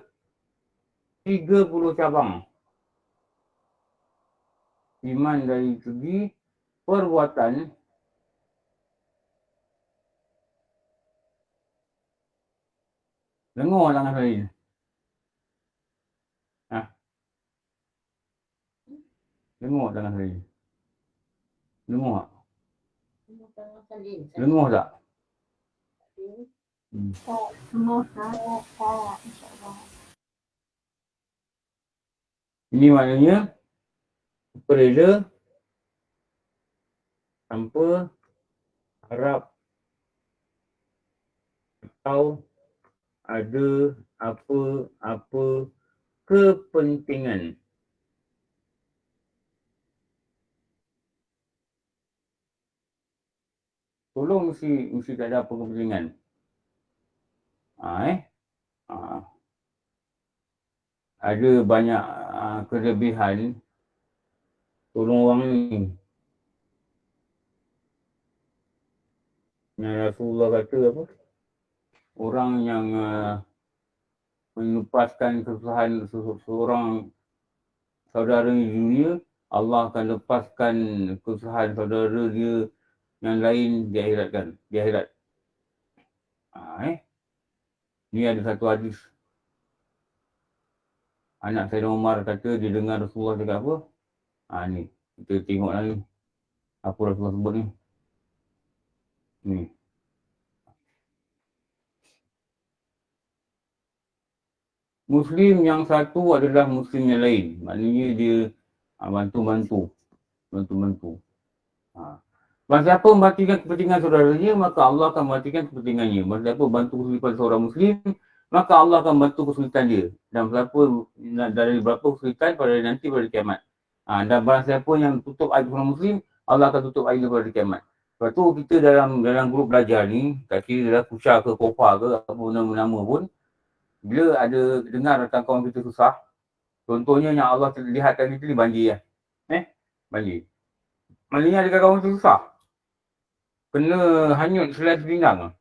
30 cabang. Iman dari segi perbuatan dengar tangan lain. Dengar tangan saya. Dengar tak? Dengar tak? Semua tak. InsyaAllah. Ini maknanya rela tanpa harap atau ada apa-apa kepentingan. Tolong mesti tak ada apa kepentingan. Ada banyak kelebihan tolong orang ni. Yang Rasulullah kata apa? Orang yang melepaskan kesusahan seorang saudara di dunia, Allah akan lepaskan kesusahan saudara dia yang lain di akhirat kan. Di akhirat. Ni ada satu hadis. Anak Sayyidina Umar kata dia dengar Rasulullah cakap apa? Ni. Kita tengoklah ni. Apa Rasulullah sebut ni. Ni. Muslim yang satu adalah Muslim yang lain. Maknanya dia bantu-bantu. Barang siapa mematikan kepentingan saudaranya, maka Allah akan mematikan kepentingannya. Barang siapa bantu kesulitan seorang Muslim, maka Allah akan bantu kesulitan dia. Dan dari berapa kesulitan pada nanti pada kiamat. Dan barang siapa yang tutup aib seorang Muslim, Allah akan tutup aib dia pada kiamat. Lepas tu kita dalam grup belajar ni, kat kira dalam Kusha ke Kofa ke, apa nama pun, bila ada dengar kawan kita susah, contohnya yang Allah lihatkan kita ni banjir lah. Banjir. Maknanya ada kawan kita susah. Kena hanyut selai sepinggang.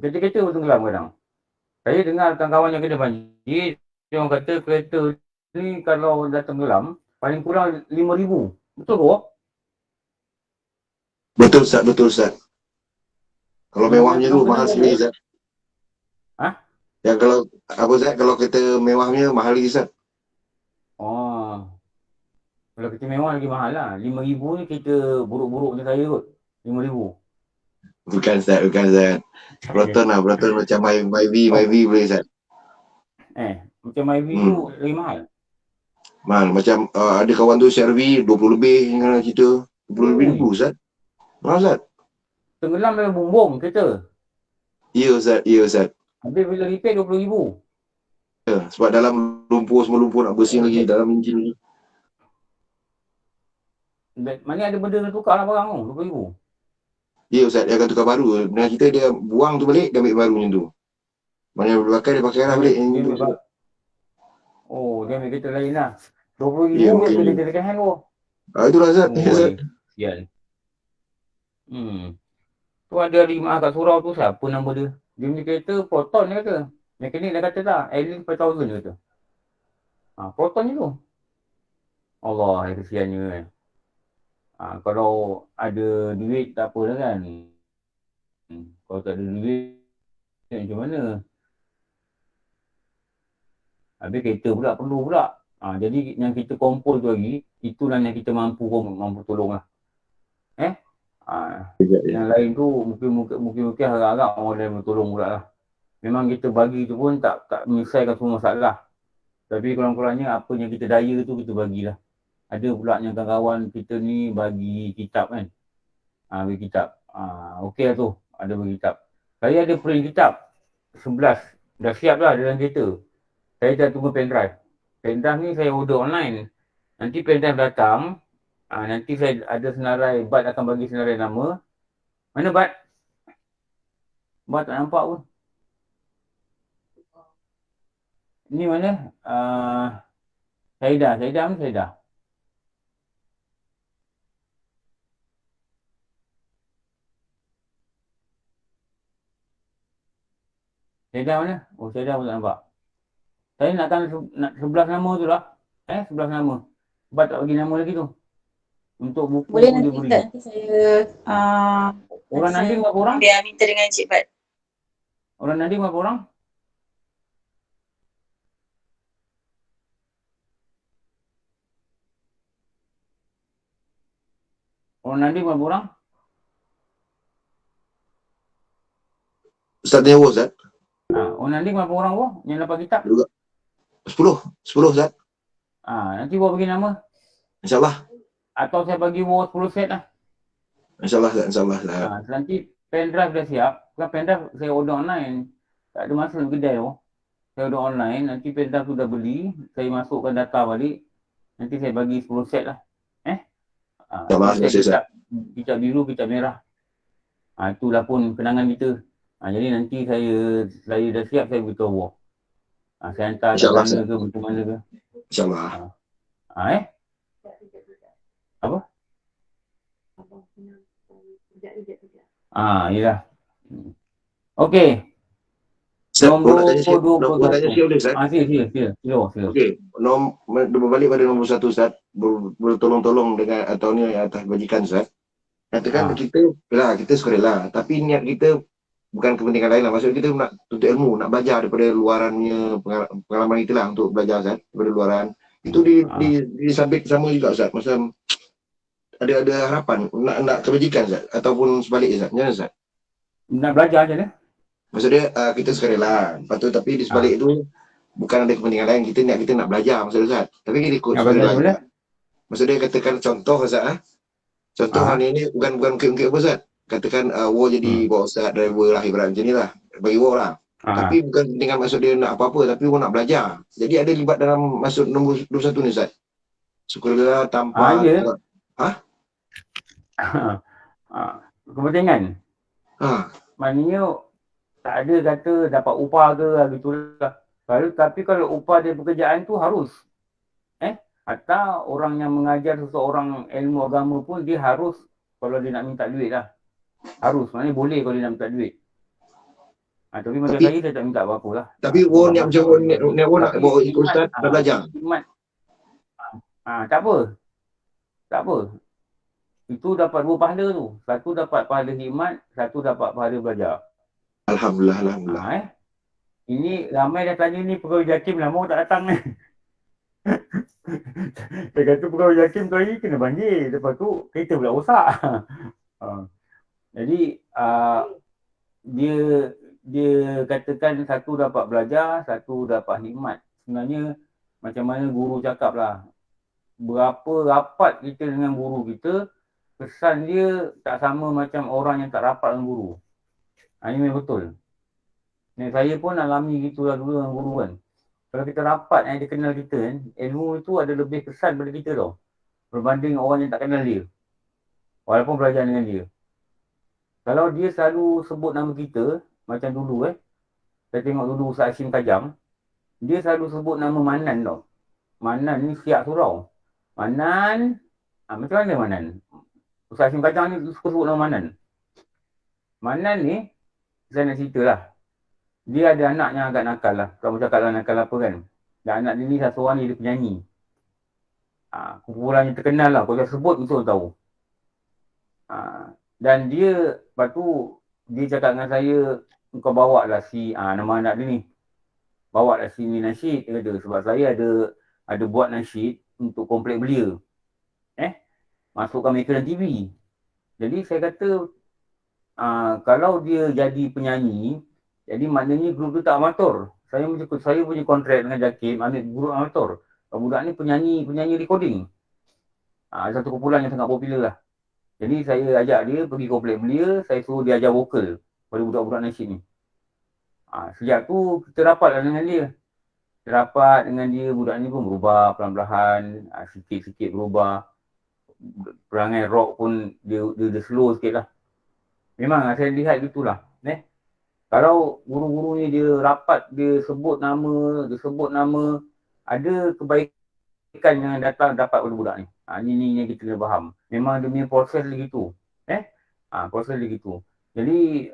Kereta-kereta pun tenggelam kadang. Saya dengar kawan yang kena banjir, dia orang kata kereta ni kalau dah tenggelam, paling kurang 5,000. Betul ke? Betul Ustaz. Kalau mewahnya tu mahal sekali Ustaz. Yang kalau apa Ustaz, kalau kereta mewahnya mahal lagi Ustaz. Kalau kereta mewah lagi mahal lah. 5,000 ni kereta buruk-buruk macam saya kot. 5,000. Bukan Ustaz. Proton macam Myvi boleh Ustaz. Macam Myvi tu lagi mahal. Macam ada kawan tu CR-V 20 lebih dengan kita. 20 lebih ribu Ustaz. Mahal Ustaz. Tenggelam dalam bumbung kereta. Ya Ustaz. Habis bila repair 20,000. Ya, sebab dalam semua lumpur nak bersih lagi dalam enjin lagi. Mana ada benda nak tukar lah barang tu, 20,000. Ya Ustaz, dia akan tukar baru. Dengan kita dia buang tu balik, dia ambil baru macam tu. Mana yang boleh pakai, dia pakai lah balik. Dia ambil kereta lain lah. 20,000 dia kereta second hand tu. Itulah Ustaz. Sial. Tu ada Rimah kat surau tu, siapa nama dia? Dia punya kereta Proton dia kata. Mekanik dah kata tak, at least 5,000 dia kata. Proton je tu. Allah, kesiannya kan. Kalau ada duit tak apa lah kan. Kalau tak ada duit, macam mana? Habis kereta pula perlu pula. Jadi yang kita kumpul tu lagi, itulah yang kita mampu tolong lah. Yang lain tu mungkin harap-harap orang lain bertolong pula lah. Memang kita bagi tu pun tak menyelesaikan semua masalah. Tapi kurang-kurangnya apa yang kita daya tu kita bagilah. Ada pula yang kawan kita ni bagi kitab kan. Bagi kitab. Okey lah tu. Ada bagi kitab. Saya ada print kitab 11. Dah siap lah dalam kereta. Saya dah tunggu pendrive. Pendrive ni saya order online. Nanti pendrive datang. Nanti saya ada senarai. Bat akan bagi senarai nama. Mana Bat? Bat tak nampak pun. Ni mana? Saidah. Saidah. Saidah mana? Saidah pun tak nampak. Saya nak 11 nama tu lah. 11 nama. Sebab tak bagi nama lagi tu. Untuk buku Boleh dia nanti beri. Ustaz, nanti saya Orang Nadim berapa orang? biar minta dengan Encik Bat. Orang Nadim berapa orang? Orang Nandi berapa orang? Ustaz Dewa Ustaz. Orang Nandi berapa orang bu yang dapat kitab? 10 Ustaz. Nanti bu bagi nama. InsyaAllah. Atau saya bagi bu 10 set lah. InsyaAllah Ustaz. InsyaAllah Ustaz. Nanti pendrive dah siap. Kan pendrive saya order online. Tak ada masa nak kedai bu. Saya order online. Nanti pendrive tu dah beli. Saya masukkan data balik. Nanti saya bagi 10 set lah. InsyaAllah. Terima kasih Ustaz. Kitab biru, kitab merah. Itulah pun kenangan kita. Jadi nanti saya dah siap, saya beritahu. Saya hantar kat InsyaAllah, mana ke, macam mana ke. InsyaAllah. Apa? Yelah. Okey. Ustaz, Nombor nak tanya sikit boleh Ustaz? Sila. Okey. Berbalik pada nombor 1 Ustaz. Bertolong-tolong dengan atau ni atas bajikan Ustaz. Katakan kita sekolah. Tapi niat kita bukan kepentingan lain lah. Maksud kita nak tuntut ilmu, nak belajar daripada luarannya pengalaman kita lah untuk belajar Ustaz, daripada luaran. Itu disabit sama juga Ustaz. Macam ada harapan nak kebajikan Ustaz ataupun sebalik Ustaz. Macam mana Ustaz? Nak belajar je lah. Maksud dia kita sukarela. Lepas tu tapi di sebalik tu bukan ada kepentingan lain. Kita nak belajar maksud Ustaz. Tapi kita ikut sukarela. Maksud dia katakan contoh Ustaz Contoh hari ni bukan mungkin apa Ustaz. Katakan War jadi bawa Ustaz driver lah ibarat macam ni lah. Bagi War lah. Tapi bukan dengan maksud dia nak apa-apa tapi War nak belajar. Jadi ada libat dalam maksud nombor 21 ni Ustaz. Sukarela tanpa kepentingan. Maknanya tak ada kata dapat upah ke gitu lah. Tapi kalau upah dari pekerjaan tu harus. Atau orang yang mengajar seseorang ilmu agama pun dia harus kalau dia nak minta duit lah. Harus. Maknanya boleh kalau dia nak minta duit. Tapi macam saya tak minta apa-apa lah. Tapi War ni macam War nak bawa ikut Ustaz nak belajar. Tak apa. Itu dapat 2 pahala tu. Satu dapat pahala khidmat, satu dapat pahala belajar. Alhamdulillah. Ini ramai dah tanya ni pegawai JAKIM lama tak datang ni. Dia kata pegawai JAKIM tu hari kena banjir. Lepas tu kereta pula rosak. Jadi dia katakan satu dapat belajar, satu dapat khidmat. Sebenarnya macam mana guru cakap lah. Berapa rapat kita dengan guru kita, kesan dia tak sama macam orang yang tak rapat dengan guru. Ini memang betul. Dan saya pun alami gitulah dulu dengan guru kan. Kalau kita rapat dia kenal kita kan, ilmu itu ada lebih kesan pada kita tau. Berbanding orang yang tak kenal dia. Walaupun belajar dengan dia. Kalau dia selalu sebut nama kita, macam dulu saya tengok dulu Ustaz Hashim Kajam, dia selalu sebut nama Manan tau. Manan ni siap surau. Manan, macam mana Manan? Ustaz Hashim Kajam ni suka sebut nama Manan. Manan ni, saya nak cerita lah. Dia ada anak yang agak nakal lah. Kalau cakap lah nakal apa kan. Dan anak dia ni satu orang ni dia penyanyi. Kumpulan yang terkenal lah. Kalau sebut betul tahu. Dan dia, lepas tu dia cakap dengan saya, kau bawa lah si, nama anak dia ni. Bawa lah si ni nasyid. Dia kata, sebab saya ada buat nasyid untuk komplek belia. Masukkan mereka dalam TV. Jadi saya kata, kalau dia jadi penyanyi, jadi maknanya grup tu tak amatur. Saya punya kontrak dengan JAKIM, ambil grup amatur. Budak ni penyanyi recording. Satu kumpulan yang sangat popular lah. Jadi saya ajak dia pergi komplek belia, saya suruh dia ajar vokal pada budak-budak nasyid ni. Sejak tu kita rapat lah dengan dia. Kita rapat dengan dia, budak ni pun berubah perlahan-lahan, sikit-sikit berubah. Perangai rock pun dia slow sikit lah. Memang saya lihat gitulah. Kalau guru-guru ni dia rapat, dia sebut nama, ada kebaikan yang datang dapat pada budak ni. Ini yang kita kena faham. Memang dia punya proses dia gitu. Proses dia gitu. Jadi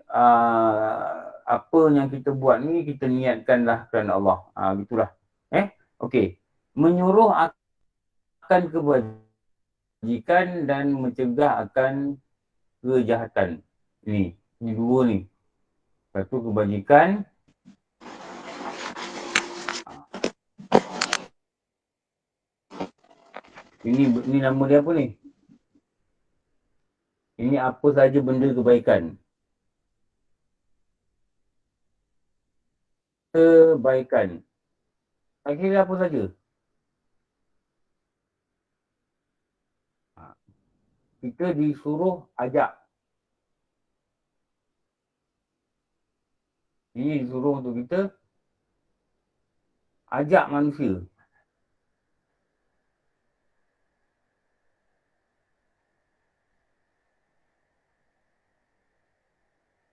apa yang kita buat ni kita niatkanlah kerana Allah. Gitulah. Okey. Menyuruh akan kebajikan dan mencegah akan kejahatan. Ini dua ni. Satu kebajikan. Ini nama dia apa ni? Ni apa saja benda kebaikan. Kebaikan. Akhirnya apa saja? Kita disuruh ajak. Ini disuruh untuk kita ajak manusia.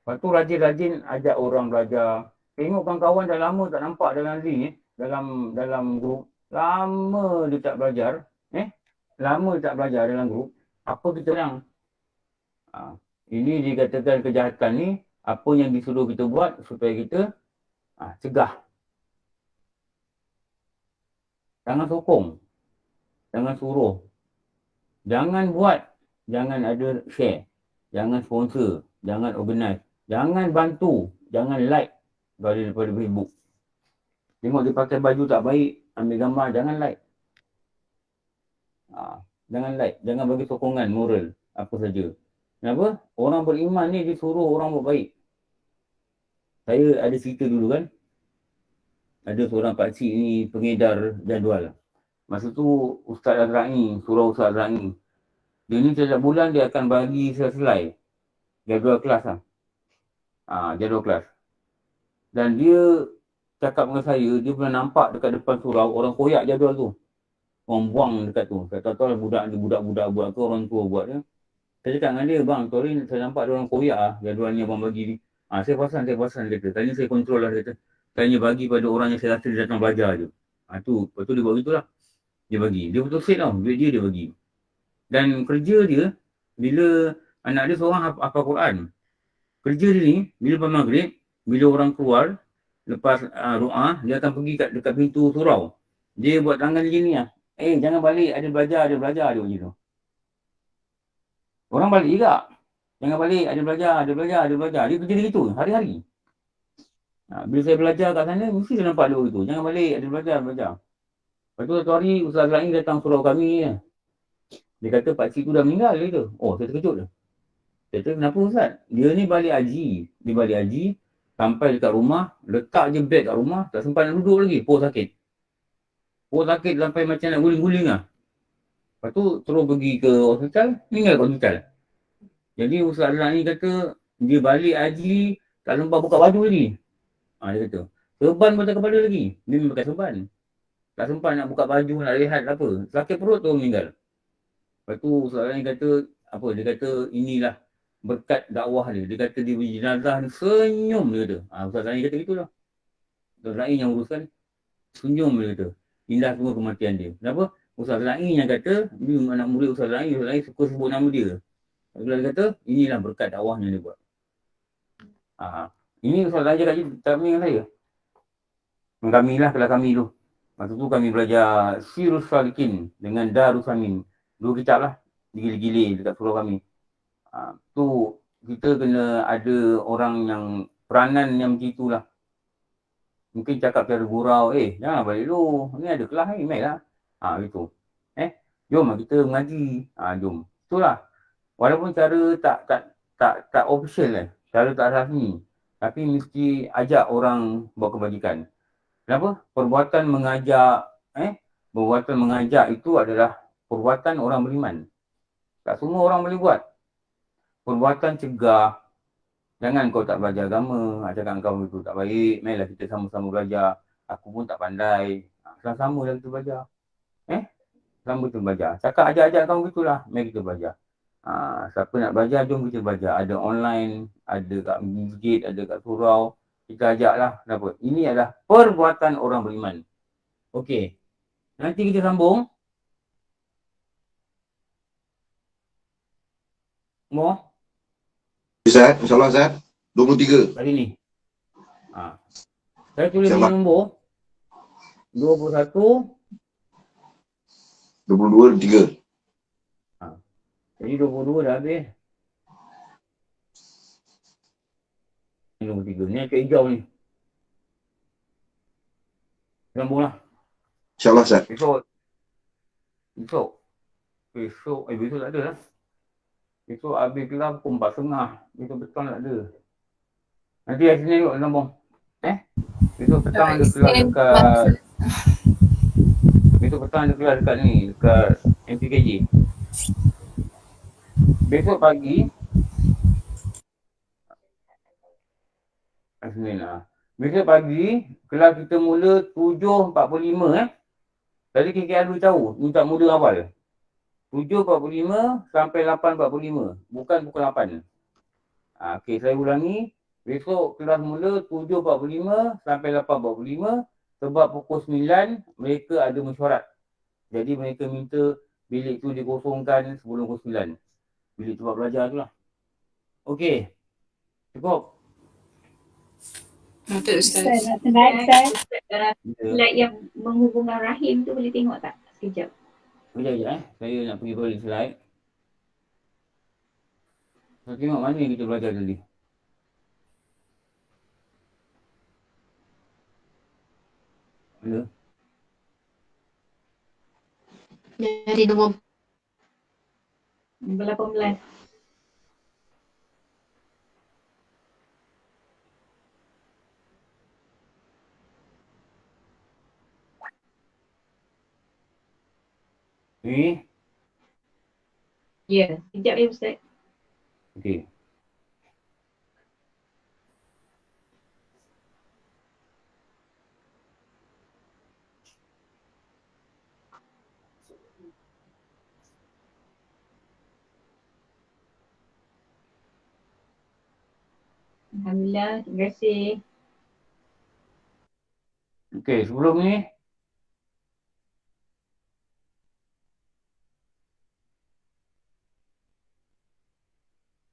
Lepas tu rajin-rajin ajak orang belajar. Tengok kawan-kawan dah lama tak nampak dalam ni, dalam grup. Lama dia tak belajar. Lama tak belajar dalam grup. Apa kita orang? Ini dikatakan kejahatan ni, apa yang disuruh kita buat supaya kita cegah. Jangan sokong. Jangan suruh. Jangan buat. Jangan ada share. Jangan sponsor. Jangan organize. Jangan bantu. Jangan like daripada Facebook. Tengok dia pakai baju tak baik, ambil gambar, jangan like. Jangan like. Jangan bagi sokongan moral. Apa saja. Kenapa? Orang beriman ni disuruh orang buat baik. Saya ada cerita dulu kan. Ada seorang pakcik ni pengedar jadual. Masa tu Ustaz Azra'i, surau Ustaz Azra'i. Dia ni setiap bulan dia akan bagi selai jadual kelas lah. Jadual kelas. Dan dia cakap dengan saya, dia pernah nampak dekat depan surau orang koyak jadual tu. Orang buang dekat tu. Saya tahu budak-budak buat ke orang tua buat dia. Saya cakap dengan dia, bang, sorry saya nampak ada orang koyak jadual ni abang bagi ni. Saya perasan dia kata. Tadi saya kontrol lah dia kata. Saya hanya bagi pada orang yang saya rasa dia datang belajar je. Lepas tu dia buat gitulah. Dia bagi. Dia betul set tau. Duit dia bagi. Dan kerja dia, bila anak dia seorang hafal Quran. Kerja dia ni, bila lepas maghrib, bila orang keluar, lepas doa, dia akan pergi dekat pintu surau. Dia buat tangan dia ni lah. Jangan balik, ada belajar, dia macam tu. Orang balik juga. Jangan balik, ada belajar. Dia kerja dia gitu, hari-hari. Bila saya belajar kat sana, mesti saya nampak dia begitu. Jangan balik, ada belajar. Lepas tu satu hari, Ustaz Azra'i datang surau kami. Dia kata, pakcik tu dah meninggal. Dia kata, saya terkejut dah. Saya kata, kenapa Ustaz? Dia ni balik haji. Sampai dekat rumah, letak je beg kat rumah, tak sempat nak duduk lagi. Perut sakit sampai macam nak guling-guling lah. Lepas tu, terus pergi ke hospital, meninggal kat hospital. Jadi Ustaz Azra'i kata, dia balik haji, tak sempat buka baju lagi. Dia kata, serban pun tak kepala lagi. Dia pakai serban. Tak sempat nak buka baju, nak rehat apa. Sakit perut tu meninggal. Lepas tu Ustaz Azra'i kata, dia kata inilah berkat dakwah dia. Dia kata dia beri jenazah ni senyum dia kata. Ustaz Azra'i kata gitulah. Ustaz Azra'i yang uruskan, senyum dia kata. Indah semua kematian dia. Kenapa? Ustaz Azra'i yang kata, ni anak murid Ustaz Azra'i suka sebut nama dia. Dia kata, inilah berkat dakwah yang dia buat. Ini Ustaz Azra'i kat kami dengan saya. Kami lah kelas kami tu. Masa tu kami belajar Sirus Salikin dengan Darussamin. 2 kitab lah. Digili-gili dekat surau kami. Tu kita kena ada orang yang peranan yang macam itulah. Mungkin cakap cara gurau, jangan balik dulu. Ni ada kelas ni, mai lah. Gitu. Jom lah kita mengaji. Jom. Itulah. Walaupun cara tak official lah. Cara tak rasmi. Tapi mesti ajak orang buat kebajikan. Kenapa? Perbuatan mengajak itu adalah perbuatan orang beriman. Tak semua orang boleh buat. Perbuatan cegah. Jangan kau tak belajar agama. Cakap kau itu tak baik. Mainlah kita sama-sama belajar. Aku pun tak pandai. Sama-sama lah kita belajar. Sama kita belajar. Cakap ajak-ajak kau gitulah. Mari kita belajar. Siapa nak belajar, jom kita belajar. Ada online, ada kat masjid, ada kat surau. Kita ajaklah. Kenapa? Ini adalah perbuatan orang beriman. Okey. Nanti kita sambung. Mau? Ustaz, insyaAllah Ustaz. 23. Hari ni. Saya tulis di nombor 21. 22, 23. Jadi 22 dah habis. Ini 23. Ni akak hijau ni. Sambung lah. InsyaAllah Ustaz. Besok tak ada lah. Besok habis kelas pukul 4.30. Besok petang tak ada. Nanti hari Senin tengok nombor. Besok petang ada kelas dekat... Besok petang ada kelas dekat ni. Dekat MPKJ. Besok pagi... Senin lah. Besok pagi, kelas kita mula 7.45 Tadi KKR beritahu, minta mula awal. 7.45 sampai 8.45. Bukan pukul 8. Okey, saya ulangi. Besok kelas mula 7.45 sampai 8.45. Sebab pukul 9, mereka ada mesyuarat. Jadi mereka minta bilik tu dikosongkan sebelum pukul 9. Bilik tempat belajar tu lah. Okey. Cukup? Betul Ustaz. Slide yang menghubungkan rahim tu boleh tengok tak? Sekejap. Sekejap. Saya nak pergi balik slide. Saya tengok mana yang kita belajar tadi. Mana? Dari nombor 18. Ni? Ya, sekejap ya Ustaz. Okey. Alhamdulillah, terima kasih. Okey, sebelum ni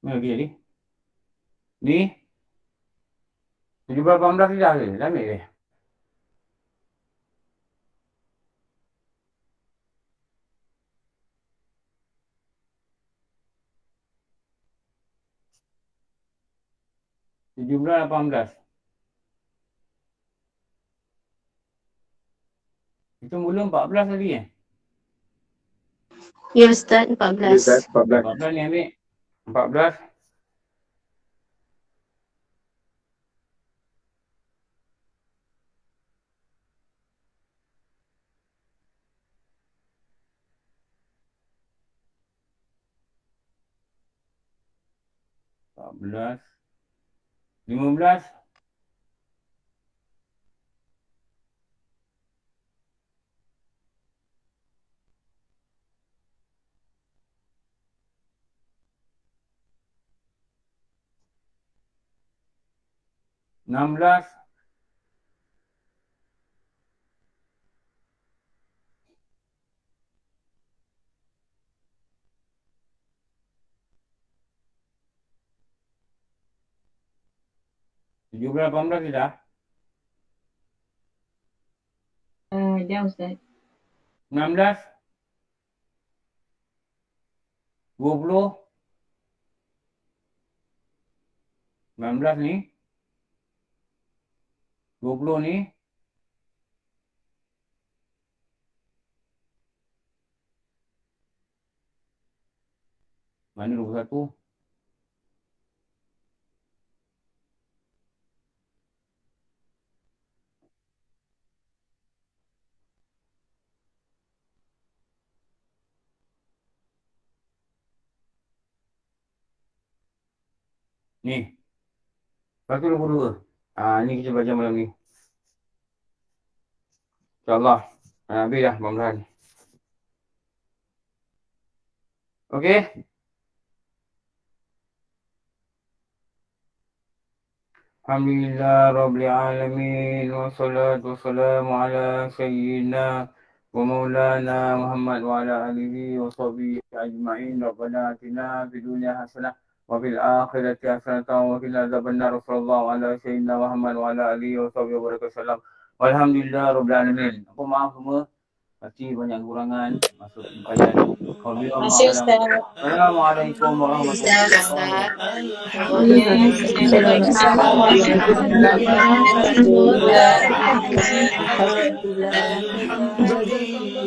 mana lagi tadi? Ni 17-18 dah ke? Dah ambil ke? Jumlah 18. Kita mula 14 tadi Ya Ustaz, Ya, 14. Ustaz, 14. 14 ni ambil. 14. Belas, 15, enam belas, 17, 18 ni dah. Dah Ustaz. 16, 20, 19 ni, 20 ni, mana 21? Ni. Lepas tu 22. Ni kita belajar malam ni. InsyaAllah. Habis dah pembelajaran. Okey. Alhamdulillah Rabbil Alamin. Wassalatu wassalamu ala sayyidina wa maulana Muhammad wa ala alihi wa sahbihi ajma'in. Rabbana atina fid dunya hasanah wa fil akhirati hasanah wa qina adzabannar. Sallallahu ala sayyidina Muhammad wa ala alihi wa sahbihi wa barakatuh. Alhamdulillah Rabbil Alamin. Apa maaf semua. Pasti banyak kurangan masuk kajian. Masih Ustaz. Assalamualaikum warahmatullahi wabarakatuh. Assalamualaikum warahmatullahi wabarakatuh. Alhamdulillah.